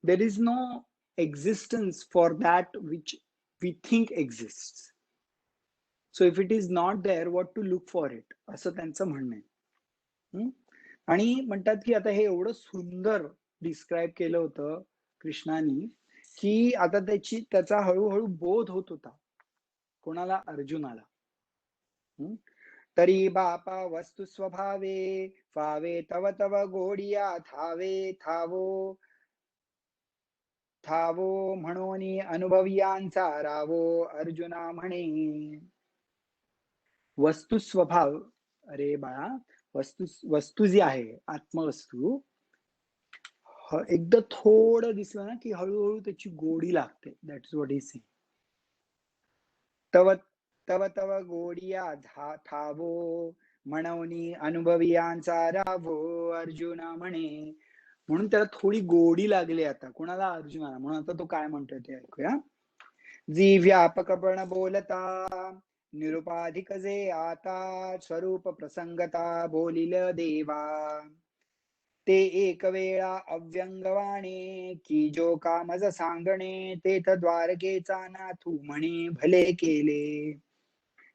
there is no existence for that which we think exists. So if it is not there, what to look for it, असं त्यांचं म्हणणं आहे. आणि म्हणतात की आता हे एवढं सुंदर डिस्क्राईब केलं होतं कृष्णानी की आता त्याचा हळूहळू बोध होत होता. कोणाला? अर्जुनाला. तरी बापा वस्तू स्वभावे, फावे तव तव गोडिया थावे. थावो म्हणून अनुभवियांचा रावो. अर्जुना म्हणे वस्तू स्वभाव. अरे बाळा, वस्तू जी आहे आत्मवस्तू, एकदा थोडं दिसलं ना की हळूहळू त्याची गोडी लागते. That is what is saying. तव तव तव गोडिया ठावो म्हणवनी अनुभवियांचा रावो अर्जुना म्हणे. म्हणून त्याला थोडी गोडी लागली आता. कुणाला? अर्जुनाला. म्हणून आता तो काय म्हणतोय ते ऐकूया. जी व्यापकपण बोलता निरुपाधिक जे आता स्वरूप प्रसंगता बोलिल देवा. ते एक वेळा अव्यंगवाणे की जो कामज सांगणे तेथ द्वारकेचा नाथू म्हणे भले केले.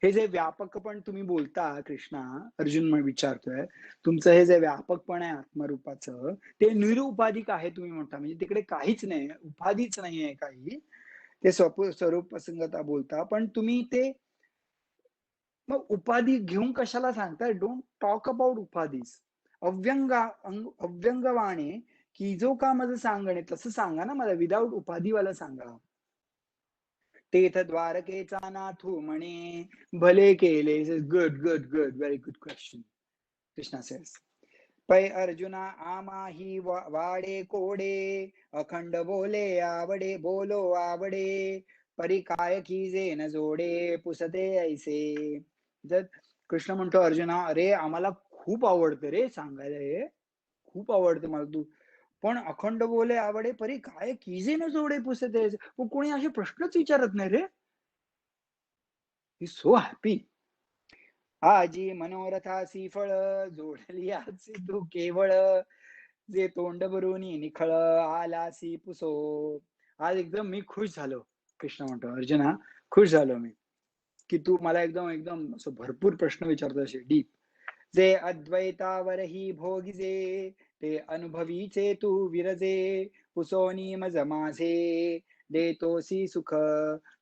हे जे व्यापकपण तुम्ही बोलता कृष्णा, अर्जुन विचारतोय, तुमचं हे जे व्यापकपण आहे आत्मरूपाचं ते निरुपाधिक आहे तुम्ही म्हणता. म्हणजे तिकडे काहीच नाही, उपाधीच नाही आहे काही. ते स्वरूप प्रसंगता बोलता, पण तुम्ही ते मग उपाधी घेऊन कशाला सांगताय? डोंट टॉक अबाउट उपाधीज. अव्यंगवाणे की जो का माझं सांगणे तसं सांगा ना मला, विदाऊट उपाधीवाला सांगा. तेथ द्वारकेचा नाथू म्हणे भले केले. Good good good, very good question. Krishna says, पै अर्जुना आमाही वाडे कोडे अखंड बोले आवडे बोलो आवडे परी काय कीजे न जोडे पुसते ऐसे. जर कृष्ण म्हणतो अर्जुना, अरे आम्हाला खूप आवडतं रे सांगायला, हे खूप आवडतं मला तू, पण अखंड बोले आवडे परी काय कीजे न जोडे पुसते. कोणी असे प्रश्नच विचारत नाही रे. ही सो हॅपी. आजी मनोरथासी फळ जोडली आजी तू केवळ जे तोंड भरून निखळ आलासी पुसो. आज एकदम मी खुश झालो. कृष्ण म्हणतो अर्जुना, खुश झालो मी की तू मला एकदम एकदम असं भरपूर प्रश्न विचारतो असे डीप. जे अद्वैतावर ही भोगिजे ते अनुभवीचे तू विरजे पुसोनी मज माझे देतोसी सुख.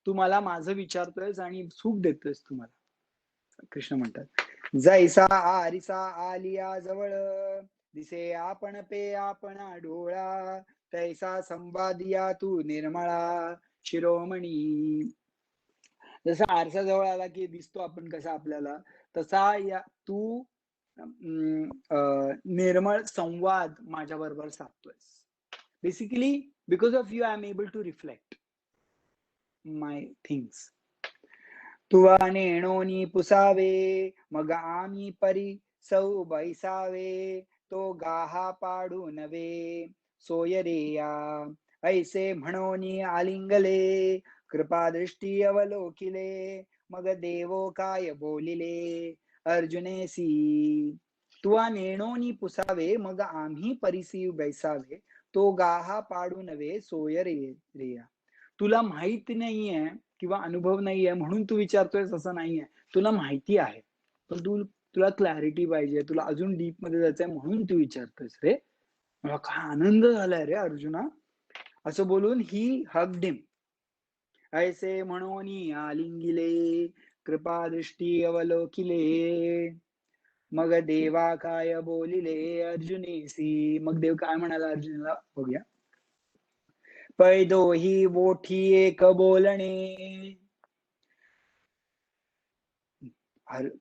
तू मला माझं विचारतोयस आणि सुख देतोयस तुम्हाला. कृष्ण म्हणतात जैसा आरिसा आलिया जवळ दिसे आपण पे आपण डोळा तैसा संवादिया तू निर्मळा शिरोमणी. जसा आरसा जवळ आला की दिसतो आपण कसा आपल्याला, तसा या तू निर्मळ संवाद माझ्या बरोबर साधतोयस. Basically because of you I am able to reflect my things. तुवा नेणोनी पुसावे मग आम्ही परी सौ बैसावे तो गाहा पाडू नवे सोय रेया. ऐसे म्हणोनी आलिंगले कृपा दृष्टी अवलोकिले मग देवो काय बोलिले अर्जुनेसी. तुवा नेणोनी पुसावे मग आम्ही परिसी बैसावे तो गाहा पाडू नवे सोय रेया. तुला माहित नाहीये किंवा अनुभव नाहीये म्हणून तू विचारतोयस असं नाहीये. तुला माहिती आहे, पण तुला क्लॅरिटी पाहिजे, तुला अजून डीप मध्ये जायचंय म्हणून तू विचारतोयस रे. मला काय आनंद झालाय रे अर्जुना. असं बोलून ही हग्ड हिम. ऐसे म्हणून आलिंगिले कृपा दृष्टी अवलोकिले मग देवा काय बोलिले अर्जुनेसी. मग देव काय म्हणाला अर्जुनाला बघूया. पै दोही मोठी एक बोलणे.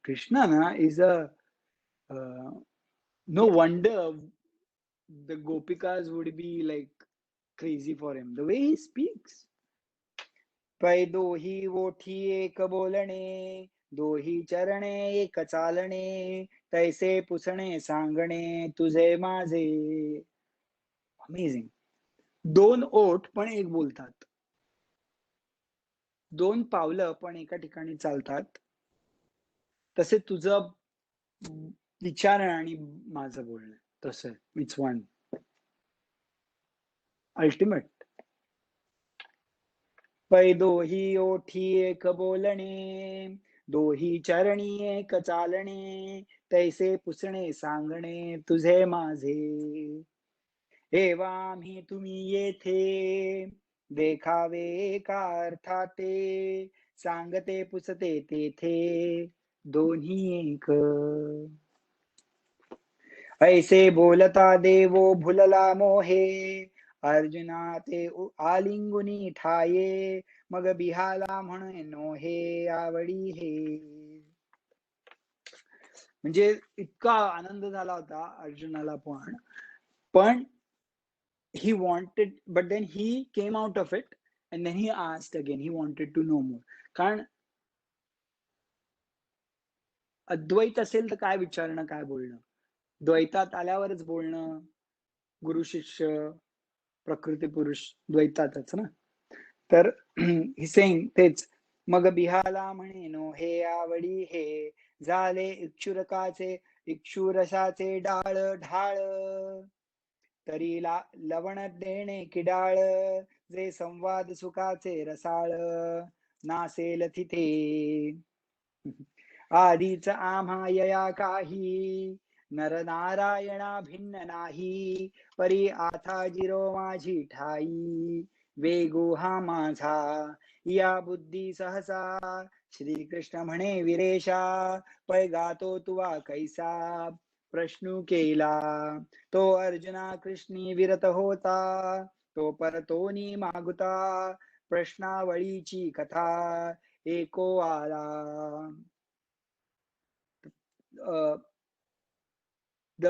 Krishna na, is a no wonder the Gopikas would be like crazy for him. The way he speaks. पै दोही ओठी एक बोलणे दोही चरणे एक चालणे तैसे पुसणे सांगणे तुझे माझे. अमेझिंग. दोन ओठ पण एक बोलतात, दोन पावलं पण एका ठिकाणी चालतात, तसे तुझं विचार आणि माझं बोलणं तसं इट्स वन अल्टिमेट. पै दोही ओठी एक बोलणे दोही चरणी एक चालणे तैसे पुसणे सांगणे तुझे माझे. एवा मी तुम्ही येथे देखावे का अर्थाते सांगते पुसते तेथे दोन्ही एक. ऐसे बोलता देवो भुलला मोहे अर्जुना ते आलिंगुनी ठाये मग बिहाला म्हणून नोहे आवडी हे. म्हणजे इतका आनंद झाला होता अर्जुनाला पण he wanted, but then he came out of it and then he asked again, he wanted to know more. कारण अद्वैत असेल तर काय विचारणं, काय बोलणं? द्वैतात आल्यावरच बोलणं, गुरु शिष्य, प्रकृती पुरुष द्वैतातच ना. तर ही सेइंग तेच. मग बिहाला म्हणेनो हे आवडी हे, झाले इक्षुरकाचे इक्षुरसाचे डाळ ढाळ. तरी लवण देणे किडाळ, जे संवाद सुखाचे रसाळ, नासेल तिथे. आधीच आम्हा यया काही, नर नारायणा भिन्न नाही. परी आता जिरो माझी ठाई, वेगो हा माझा या बुद्धी सहसा. श्रीकृष्ण म्हणे विरेशा, पै गातो तुवा कैसा. प्रश्न केला तो अर्जुना कृष्णी विरत होता, तो परतोनी मागुता. प्रश्नावळीची कथा एको आला. द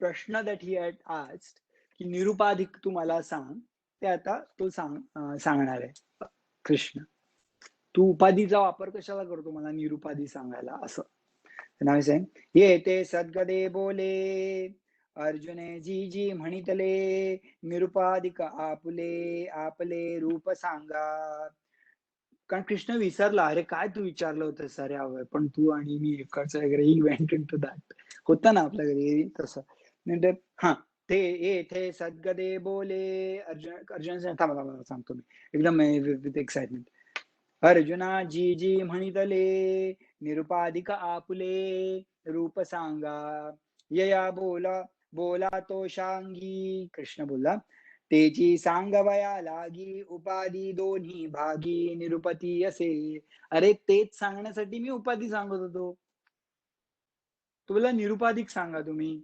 प्रश्न दॅट ही हॅड आस्क्ड की निरुपाधिक तू मला सांग, ते आता तो सांगणार आहे कृष्ण. तू उपाधीचा वापर कशाला करतो मला निरुपाधी सांगायला असं. नाव सेम ये ते सद्गदे बोले, अर्जुने जी जी म्हणितले. निरुपाधिक आपुले आपले रूप सांगा. कारण कृष्ण विसरला, अरे काय तू विचारलं होतं सर यावर, पण तू आणि मी एकाच वगैरे. He went into that. होतं ना आपल्या घरी तसं. नंतर हा ते येथे सद्गदे बोले. अर्जुन थांबा सांगतो मी एकदम विथ एक्साइटमेंट. अर्जुना जी जी म्हणितले, निरुपाधिक आपुले रूप सांगा. यया बोला तो शांगी. कृष्ण बोलला तेची सांगवया लागी, उपाधी दोन्ही भागी निरुपती असे. अरे तेच सांगण्यासाठी मी उपाधी सांगत होतो. तुला निरुपाधिक सांगा तुम्ही.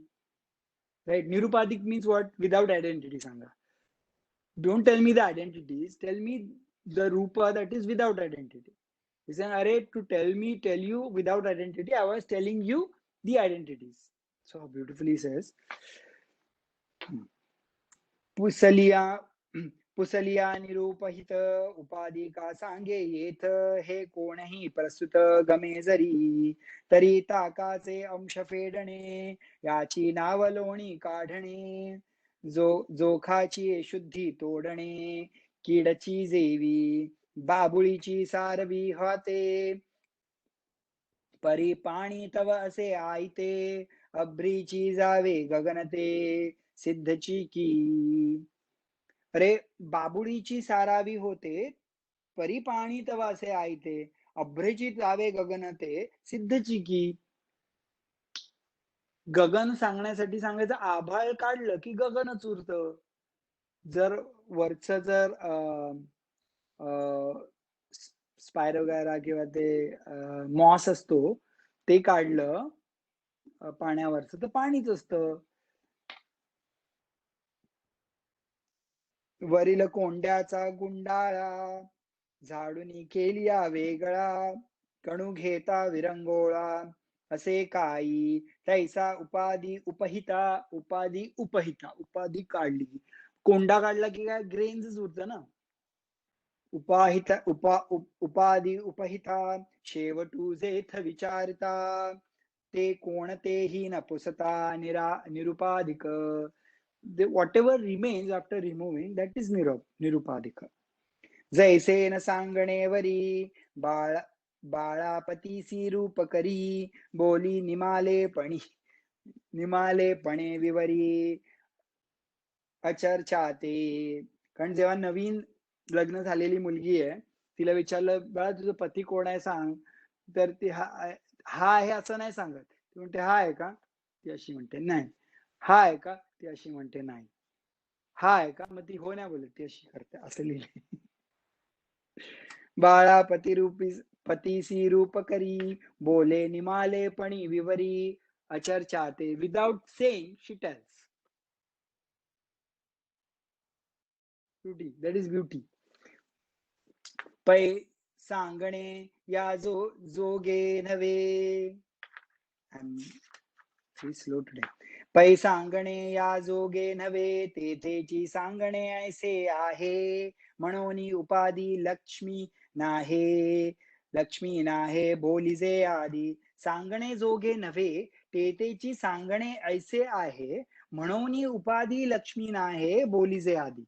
राईट. निरुपाधिक मीन्स व्हॉट? विदाउट आयडेंटिटी सांगा. Don't tell me the identities, tell me the rupa that is without identity. He said, "Array, to tell you without identity, I was telling you the identities." So how beautifully he says, पुसलिया पुसलिया निरूपहित उपाधी का सांगे येथ, हे कोणही प्रस्तुत गमे जरी. तरी ताकाचे अंश फेडणे, याची नावलोणी काढणे. जोखाची शुद्धी तोडणे, किडची जेवी. बाबुळीची सारवी होते, परी पाणी तव असे आयते. अभ्रीची जावे गगनते, सिद्धची की. अरे बाबुळीची सारावी होते, परी पाणी तव असे आयते. अभ्रेची जावे गगनते, सिद्धची की. गगन सांगण्यासाठी सांगायचं, आभाळ काढलं की गगनच उरतं. जर वरच जर स्पायरोगॅरा किंवा ते मॉस असतो, ते काढलं पाण्यावरचं तर पाणीच असतं. वरील कोंड्याचा गुंडाळा, झाडून केलिया वेगळा. कणू घेता विरंगोळा, असे काही तैसा उपाधी उपहिता. उपाधी काढली. कोंडा काढला की काय, ग्रेन्स उरत ना. उपाधी उपहिता, शेवटू जेथ विचारता. ते कोणतेही न पुसता निरुपाधिक. whatever remains after removing, that is nirupadika. जैसे न सांगणेवरी, बाळापतीसी रूप करी. बोली निमालेपणे विवरी, अचर्चाते. कारण जेव्हा नवीन लग्न झालेली मुलगी आहे, तिला विचारलं बाळा तुझं पती कोण आहे सांग, तर ती हा आहे असं नाही सांगत. ती म्हणते हा आहे का, ती अशी म्हणते नाही. हा आहे का, ती अशी म्हणते नाही. हा आहे का, मग ती हो नाही बोलत, ती अशी करते. असं लिहिले. बाळा पतीसी रूप करी, बोले निमालेपणी विवरी. अचर्चाते. Without saying she tells. Beauty, that is beauty. पै सांगणे या जोगे नव्हे. Slow today. पै सांगणे या जोगे नव्हे, तेथेची सांगणे ऐसे आहे. म्हणून उपाधी लक्ष्मी नाहे. लक्ष्मी नाहे बोलिजे आधी, सांगणे जोगे नव्हे तेची सांगणे ऐसे आहे, म्हणून उपाधी लक्ष्मी नाहे बोलीजे आधी.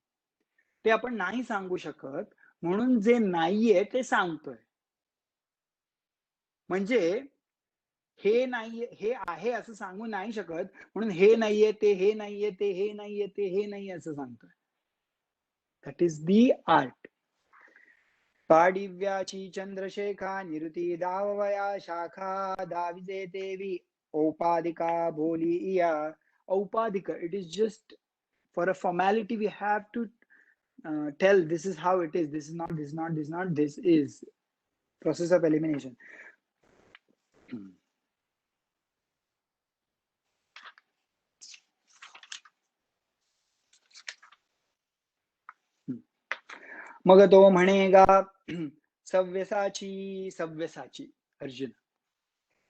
ते आपण नाही सांगू शकत, म्हणून जे नाहीये ते सांगतोय. म्हणजे हे नाहीये, हे आहे असं सांगू नाही शकत, म्हणून हे नाहीये, ते हे नाहीये, ते हे नाहीये, ते हे नाहीये असं सांगतोय. That is the art. पाडिव्याची चंद्रशेखा निरुती दावया शाखा दाविजे देवी औपाधिका बोली इया. औपाधिक, it is just for a formality we have to tell this is how it is, this is not, this is not, this is not, this is. Process of elimination. मग तो म्हणेगा सव्यसाची सव्यसाची अर्जुन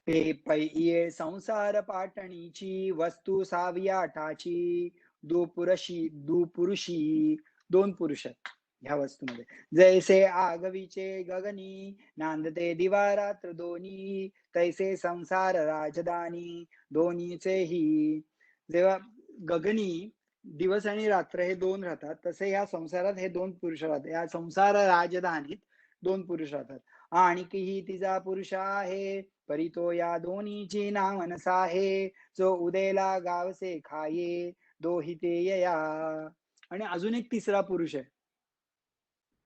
ते पै संसार पाटणीची वस्तू सावियाठाची दुपुरुषी दोन पुरुष आहेत ह्या वस्तूमध्ये. जैसे आगवीचे गगनी नांदते दिवा रात्र दोन्ही, तैसे संसार राजधानी दोन्हीचेही. जेव्हा गगनी दिवस आणि रात्र हे दोन राहतात, तसे या संसारात हे दोन पुरुष राहतात. या संसार राजधानीत दोन पुरुष राहतात. आणि ही तिचा पुरुष आहे, परी तो या दोन्हीची नाव नसाहे, जो उदेला गावसे खाये दोहिते या. आणि अजून एक तिसरा पुरुष आहे,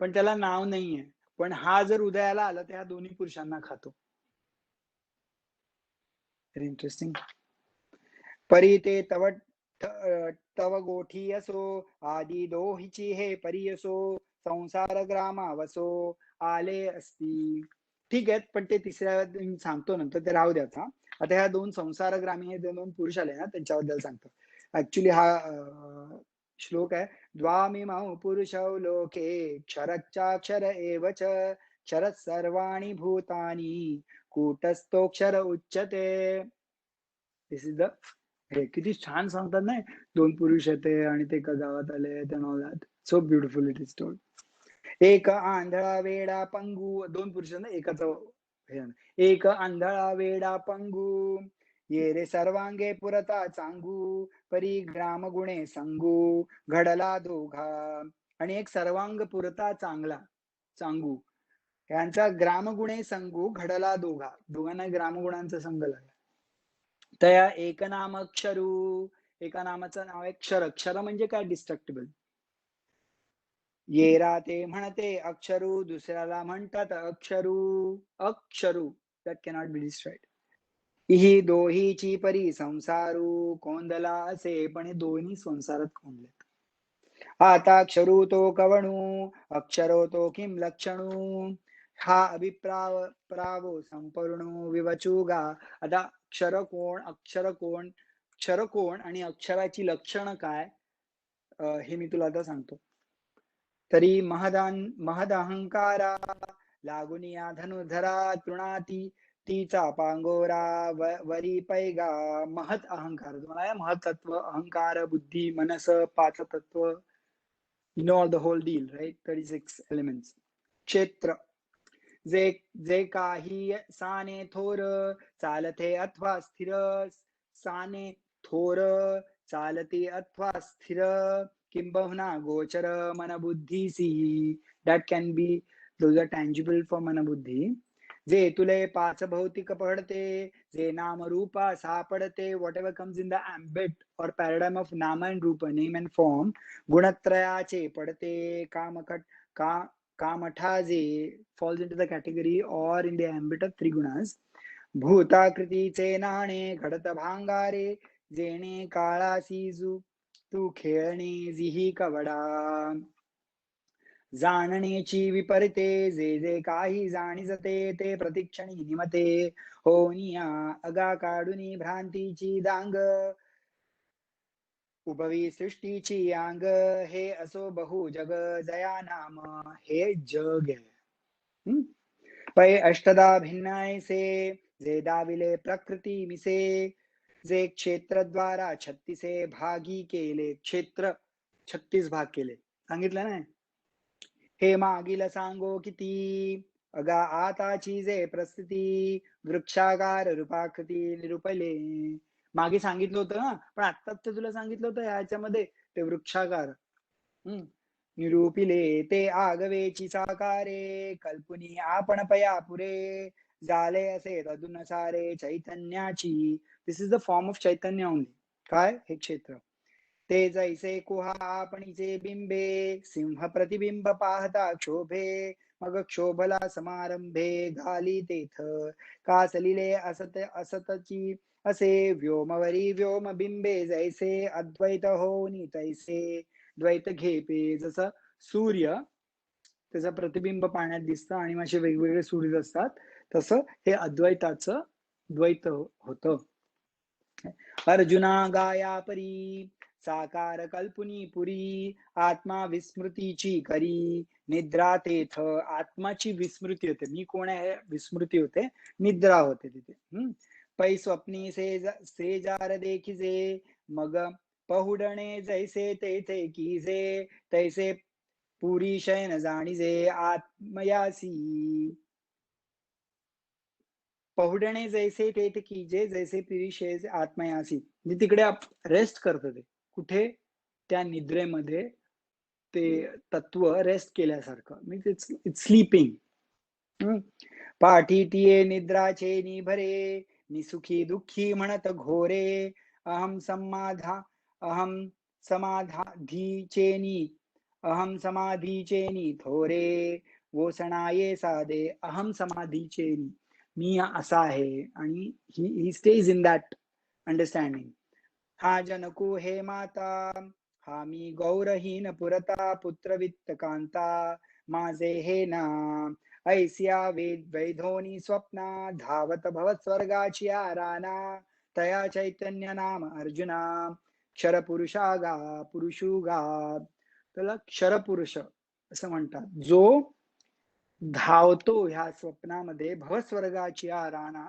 पण त्याला नाव नाहीये, पण हा जर उदयाला आला तर ह्या दोन्ही पुरुषांना खातो. Very interesting. परी ते तव गोठी असो आदी दोहीची हे परी असो, संसार ग्रामावसो आले असती. ठीक आहे, पण ते तिसऱ्या सांगतो नंतर, ते राहू द्याचा. आता ह्या दोन संसार ग्रामी हे दोन पुरुष आले ना, त्यांच्याबद्दल सांगतो. ऍक्च्युली हा श्लोक आहे. द्वामिमौ पुरुषौ लोके क्षरच्चाक्षर एव च, क्षरः सर्वाणि भूतानि कूटस्थोक्षर उच्यते. दिस इज द. हे किती छान सांगतात नाही, दोन पुरुष येते आणि ते एका गावात आले and all that. So beautiful it is told. एक आंधळा वेडा पंगू, दोन पुरुषांना एकाच. एक आंधळा वेडा पंगू ये रे सर्वांगे पुरता चांगू, परी ग्राम गुणे संगू घडला दोघा. आणि एक सर्वांग पुरता चांगला चांगू, यांचा ग्रामगुणे संगू घडला दोघा. दोघांना ग्रामगुणांचा संघ लागला. तया एक नाम अक्षरू, एका नामाचं नाव आहे क्षर. क्षर म्हणजे काय? डिस्ट्रक्टिबल. येरा ते म्हणते अक्षरू, दुसऱ्याला म्हणतात अक्षरू. अक्षरू दॅट कॅनॉट बी डिस्ट्रॉइड. ही दोहीची परी संसारू, कोंदला असे पण दोन्ही संसारात कोंडलेत. आता अक्षरू तो कवणू, अक्षरो तो किम लक्षणू, हा अभिप्राव प्रावो संपूर्ण विवचुगा. आता अक्षर कोण, अक्षर कोण, क्षर कोण आणि अक्षराची लक्षणं काय, हे मी तुला आता सांगतो. तरी महदअहंकारा लागुनिया धनुधरा तृणाती, तीचा पांगोरा वरी पैगा. महत अहंकार, तुम्हाला महतत्व, अहंकार, बुद्धी, मनस, पाच तत्व, you know the whole deal, right? 36 elements. क्षेत्र, जे काही साने थोर चालते अथवा स्थिर, साने थोर चालते अथवा स्थिर, किंबहुना गोचर मन बुद्धीसी. That can be, those are tangible for मन बुद्धी. जे तुले पाच भौतिक पडते, जे नाम रूपा सापडते, what ever comes in the ambit or paradigm of नाम and रूप, नेम and फॉर्म, गुणत्रयाचे पडते, कामठाजे falls into the category or in the ambit of त्रिगुणास. भूताकृतीचे नाणे घडत भांगारे, जेणे काळासी तू खेळणे जिही कवडा. जाणण्याची विपरीते, जे काही जाणीजते, ते प्रतिक्षणी निमते, होनिया अगा काढुनी भ्रांतीची दांग, उभवी सृष्टीची अंग, हे असो बहु जग जया नाम, हे जग आहे. पै अष्टदा भिन्नायसे, जे दाविले प्रकृती मिसे, जे क्षेत्रद्वारा 36 भागी केले. क्षेत्र 36 भाग केले, सांगितलं ना. हे मागील सांगो किती, अगा आताची जे प्रस्थिती, वृक्षाकार रूपाकृती निरूपले. मागे सांगितलं होतं ना, पण आत्ताच तर तुला सांगितलं होतं ह्याच्यामध्ये ते वृक्षाकार. निरूपिले ते आगवेची साकारे, कल्पुनी आपण पया पुरे, झाले असे तदुन सारे चैतन्याची. This is the form of chaitanya only. काय हे क्षेत्र. ते जैसे कुहा आपणीचे बिंबे, सिंह प्रतिबिंब पाहता क्षोभे, मग क्षोभला समारंभे घाली तेथ, कासलिले असत असतची असे व्योमवरी व्योम बिंबे, जैसे अद्वैत होनी तैसे द्वैत घेपे. जसं सूर्य त्याचं प्रतिबिंब पाण्यात दिसतं आणि असे वेगवेगळे सूर्य असतात, तसं हे अद्वैताचं द्वैत होतं. अर्जुना गाया परी, साकार कल्पुनी पुरी, आत्मा विस्मृतीची करी, निद्रा तेथ. आत्माची विस्मृती होते, मी कोण आहे विस्मृती होते, निद्रा होते तिथे. पै स्वप्नी से जार देखिजे, मग पहुडणे जैसे तेथे कीजे, तैसे पुरी शयन जाणीजे आत्मयासी. पहुडणे जैसे तेथे कीजे, जैसे पुरी आत्मयासी. म्हणजे तिकडे रेस्ट करत ते कुठे, त्या निद्रेमध्ये ते तत्व रेस्ट केल्यासारखं, मीन्स इट्स स्लीपिंग. पाठीतिये निद्राचे निभरे, निसुखी दुःखी म्हणत घोरे, अहम समाधीचेनी, अहम समाधीचेनी थोरे, वोसणाये साधे अहम समाधीचेनी. मी असा आहे आणि ही स्टेज इन दॅट अंडरस्टँडिंग. हा जनको हे माता, हा मी गौरहीन पुरता, पुत्रवित्त कांता माझे हे ना, ऐसिया वैधोनी स्वप्ना, धावत भवत स्वर्गाची राना, तया चैतन्य नाम अर्जुना, क्षरपुरुषागा पुरुषुगा. त्याला क्षरपुरुष असं म्हणतात, जो धावतो ह्या स्वप्नामध्ये भवस्वर्गाची राना,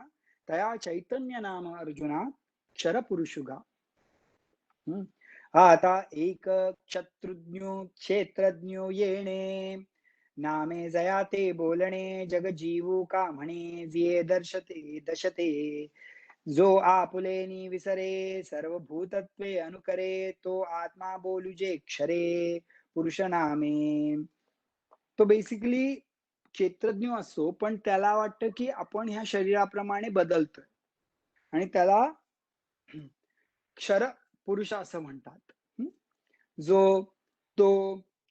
तया चैतन्य नाम अर्जुना, क्षरपुरुषुगा. आता एक क्षत्रज्ञो क्षेत्रज्ञो येणे, नामे जयाते बोलणे, जग जीवू का म्हणे, जिये दर्शते दशते, जो आपुलेनी विसरे, सर्व भूतत्वे अनुकरे, तो आत्मा बोलुजे क्षरे पुरुष नामे. तो बेसिकली क्षेत्रज्ञ असतो, पण त्याला वाटतं की आपण ह्या शरीराप्रमाणे बदलतोय आणि त्याला क्षर पुरुष असं म्हणतात. जो तो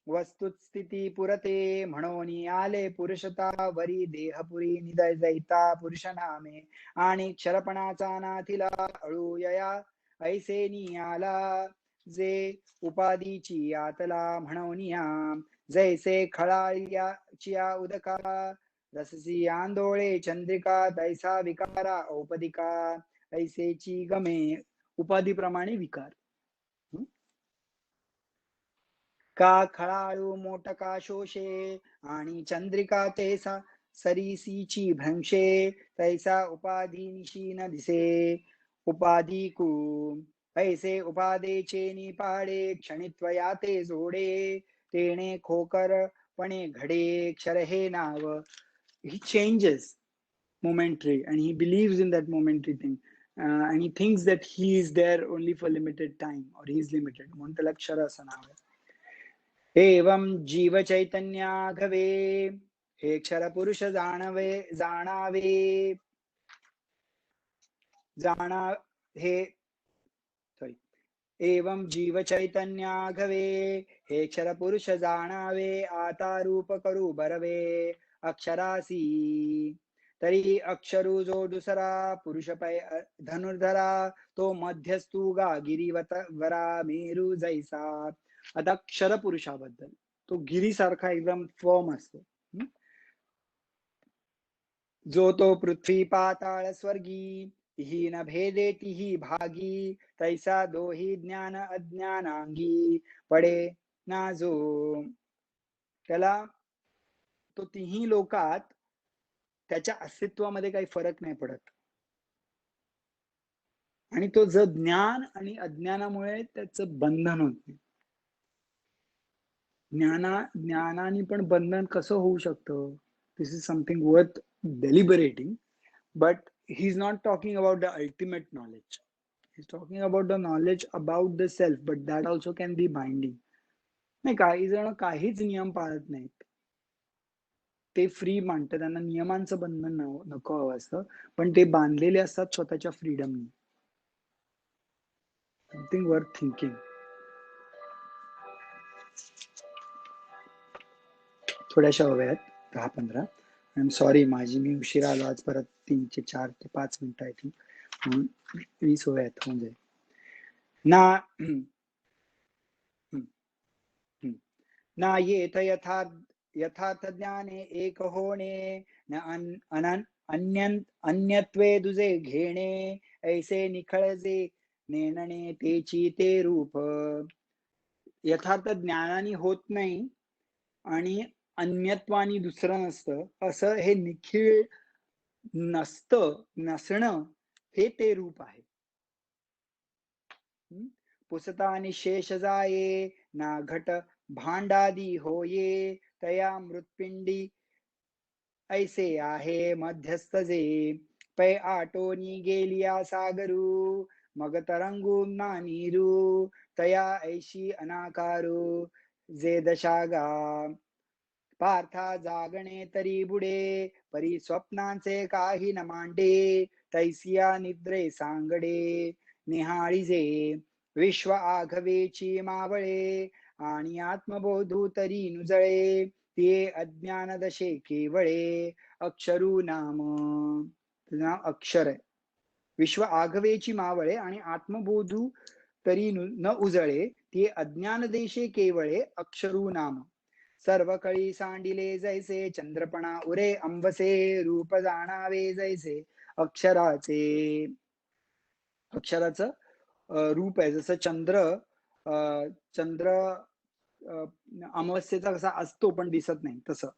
वस्तुस्थिती पुरते, म्हणून आले पुरुषता वरी, देहपुरी निदय जैता पुरुष नामे, आणि क्षरपणाचा नाथिला अळूयया ऐसे आला, जे उपाधीची आतला म्हणून या, जैसे खळाळ्याच्या उदका, रससी आंदोळे चंद्रिका, तैसा विकारा औपदिका, ऐसेची गमे. उपाधीप्रमाणे विकार. का खळाळू मोटका शोषे, आणि चंद्रिका तेसा सरीसीची भ्रंशे, तैसा उपाधीनिशी न दिसे, उपाधिकू ऐसे उपादेचे निपाडे, क्षणित्वया ते जोडे, तेणे खोकरपणे घडे, क्षर हे नाव. ही changes momentary and he believes in that momentary thing, and he thinks that he is there only for limited time or he is limited, म्हणून त्याला क्षर असं नाव आहे. एवं जीव चैतन्याघवे, हे क्षर पुरुष जाणावे हे सॉरी एवं जीव चैतन्याघवे, हे क्षर पुरुष जाणावे, आता रूप करू बरवे अक्षरासी, तरी अक्षरू जो दुसरा पुरुष पै धनुर्धरा, तो मध्यस्थू गा गिरीवत वरा मेरू जैसा. आता क्षर पुरुषाबद्दल, तो गिरीसारखा एकदम फर्म असतो, जो तो पृथ्वी पाताळ स्वर्गी, हीन भेदे तिही भागी, तैसा दोही ज्ञान अज्ञानांगी पडे ना जो. त्याला तो तिही लोकात त्याच्या अस्तित्वामध्ये काही फरक नाही पडत, आणि तो जर ज्ञान आणि अज्ञानामुळे त्याचं बंधन होत नाही. ज्ञानाने पण बंधन कसं होऊ शकतं, this is something worth deliberating. but he's not talking about the ultimate knowledge. He's talking about the knowledge about the self, but that also can be binding. नाही, काही जण काहीच नियम पाळत नाहीत. ते फ्री मानतात, त्यांना नियमांचं बंधन नको हवं असतं, पण ते बांधलेले असतात स्वतःच्या फ्रीडमनी. Something worth thinking. थोड्याशा हव्या आहेत 10-15. आय एम सॉरी, मी उशिरा आलो आज, परत 3 ते 4 ते 5 मिनिटं आय थिंक, म्हणून 20 हव्या आहेत, होऊन जाईल ना. ना येत यथार्थ ज्ञाने एक होणे, न अन्यत्वे दुजे घेणे, ऐसे निखळजे नेणणे तेची ते रूप. यथार्थ ज्ञानाने होत नाही आणि अन्यत्वानी दुसरं नसतं, असं हे निखिळ नसणं हे ते रूप आहे. पुसता निशेष जाये, ना घट भांडादी होये, तया मृत्पिंडी ऐसे आहे मध्यस्थ जे. पै आटोनी गेलिया सागरू, मग तरंगून ना नीरू, तया ऐशी अनाकारू जे दशागा. पार्था जागणे तरी बुडे, परी स्वप्नांचे काही न मांडे, तैसिया निद्रे सांगडे निहाळीजे. विश्व आघवेची मावळे, आणि आत्मबोधू तरी नुजळे, ते अज्ञान दशे केवळे, अक्षरू नाम. नाव अक्षर आहे. विश्व आघवेची मावळे आणि आत्मबोधू तरी न उजळे, ते अज्ञान देशे केवळे, अक्षरू नाम. सर्व कळी सांडिले जैसे, चंद्रपणा उरे अंबसे, रूप जाणावे जैसे अक्षराचे. अक्षराचं रूप आहे, जसं चंद्र अमावस्येचा कसा असतो पण दिसत नाही तसं.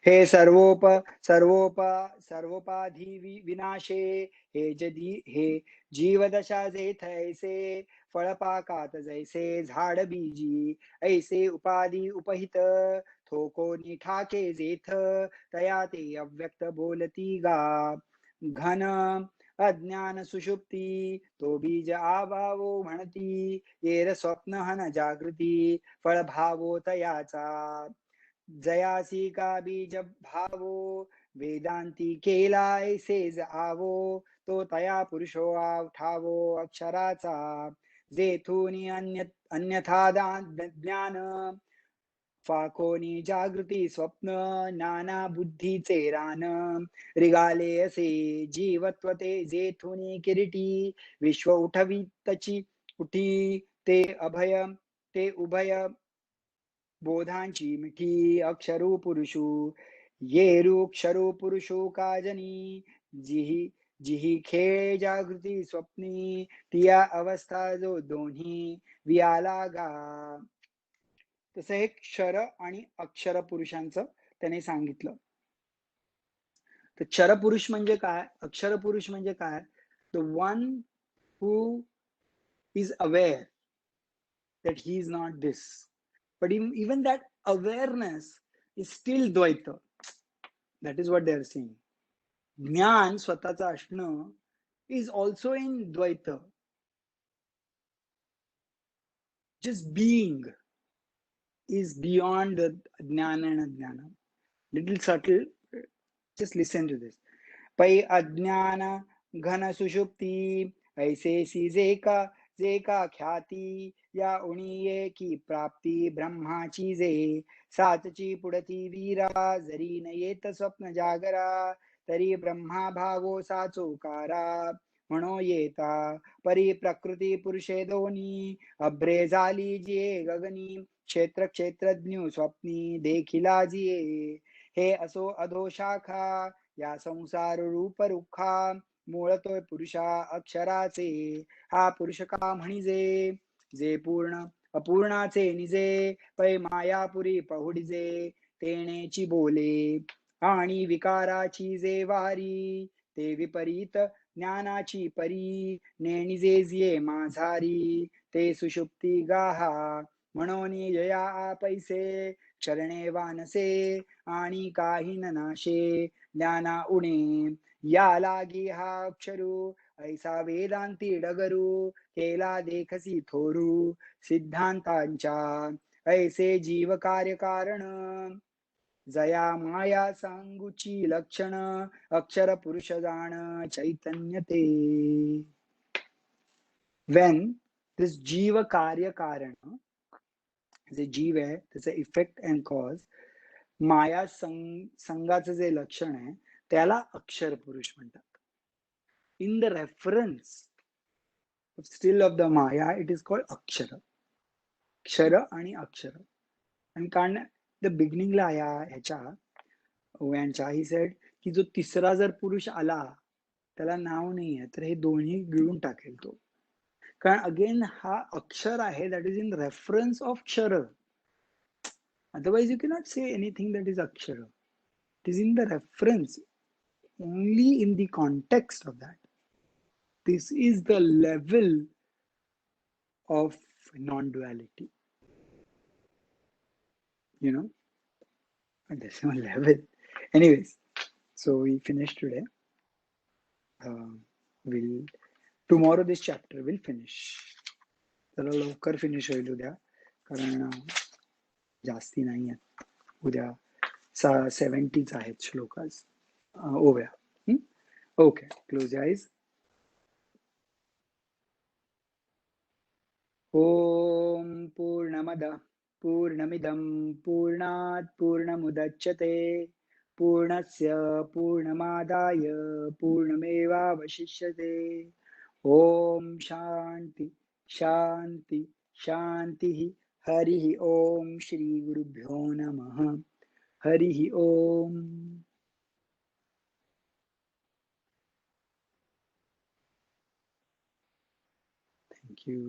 हे सर्वोपाधी विनाशे, हे जीवदशा जे थैसे, फळपाकात जैसे झाड बीजी, ऐसे उपाधी उपहित, थोको निठाके जेथ, तया ते अव्यक्त बोलती गा. घन अज्ञान सुषुप्ती, तो बीज आभावो म्हणती, येर स्वप्न हन जागृती, फळ भावो तयाचा. जयासी का बीज भावो, वेदांती केला ऐसेज आवो, तो तया पुरुषो ठावो अक्षराचा. जेथूनी अन्यथा ज्ञान, फाकोनी जागृती स्वप्न, नाना बुद्धीचे रान, रिगाले असे जीवत्वते जेथुनी किरीटी, विश्व उठवी उठी, ते उभय बोधांची मिठी, अक्षरू पुरुषू येरू क्षरू पुरुषू काजनी, जिही खेळ जागृती स्वप्नी, तिया अवस्था जो दोन्ही वियाला गा. तसं हे क्षर आणि अक्षर पुरुषांचं त्याने सांगितलं. तर क्षर पुरुष म्हणजे काय, अक्षर पुरुष म्हणजे काय, the one who is aware that he is not this, but even that awareness is still Dvaita. That is what they are saying. ज्ञान स्वतःचं असणं is also in Dvaita. Just being is beyond the jnana and ajnana. Little subtle. Just listen to this. पै अज्ञान घन सुषुप्ती, ऐसेसी जे का ख्याती, या उणीये की प्राप्ती ब्रह्माची जे. साचची पुढती वीरा, जरी न येत स्वप्न जागरा, तरी ब्रह्मा भावो साचोकारा. म्हणो येता परी प्रकृती पुरुषे दोन्ही, अभ्रे झाली जिये गगनी, क्षेत्रज्ञ स्वप्नी देखिला जिये. हे असो अधो शाखा, या संसार रूप रुखा, मूळ तोय पुरुषा अक्षराचे. हा पुरुष का म्हणिजे, जे पूर्ण अपूर्णाचे निजे, पै मायापुरी पहुडिजे, तेणेची बोले. आणि विकाराची जे वारी, ते विपरीत ज्ञानाची परी, नेणिजे जिये माझारी, ते सुषुप्ती गाहा. म्हणून जया पैसे, शरणे वानसे, आणि काही न नाशे, ज्ञाना उणे. या लागी हा अक्षरू ऐसा वेदांती डगरू केला देखसी थोरू सिद्धांतांच्या ऐसे जीव कार्य कारण जया माया सांगूची लक्षण अक्षर पुरुष जाण चैतन्य ते. when this जीव कार्य कारण जे जीव आहे त्याचे इफेक्ट अँड कॉज माया संघाचं जे लक्षण आहे त्याला अक्षर पुरुष म्हणतात. In the reference still of the Maya it is called अक्षर. क्षर आणि अक्षर. आणि कारण द बिगिनिंगला या ह्याच्या ओव्यांच्या ही सेड की जो तिसरा जर पुरुष आला त्याला नाव नाही आहे तर हे दोन्ही गिळून टाकेल तो. कारण अगेन हा अक्षर आहे that is in reference of kshar. Otherwise, you cannot say anything that is akshara. It is in the reference, only in the context of that. This is the level of non-duality. You know, and there's no level. Anyways, so we finished today. We'll tomorrow this chapter will finish. जरा लवकर फिनिश होईल उद्या कारण जास्ती नाही आहेत उद्या 70च आहेत श्लोकास ओव्या. Okay, close your eyes. ओम पूर्णमद पूर्णमिदं पूर्णात् पूर्णमुदच्यते पूर्णस्य पूर्णमादाय पूर्णमेवावशिष्यते. ओम शांति शांति शांति. हरि ओम. श्री गुरुभ्यो नमः. हरि ओम. Thank you.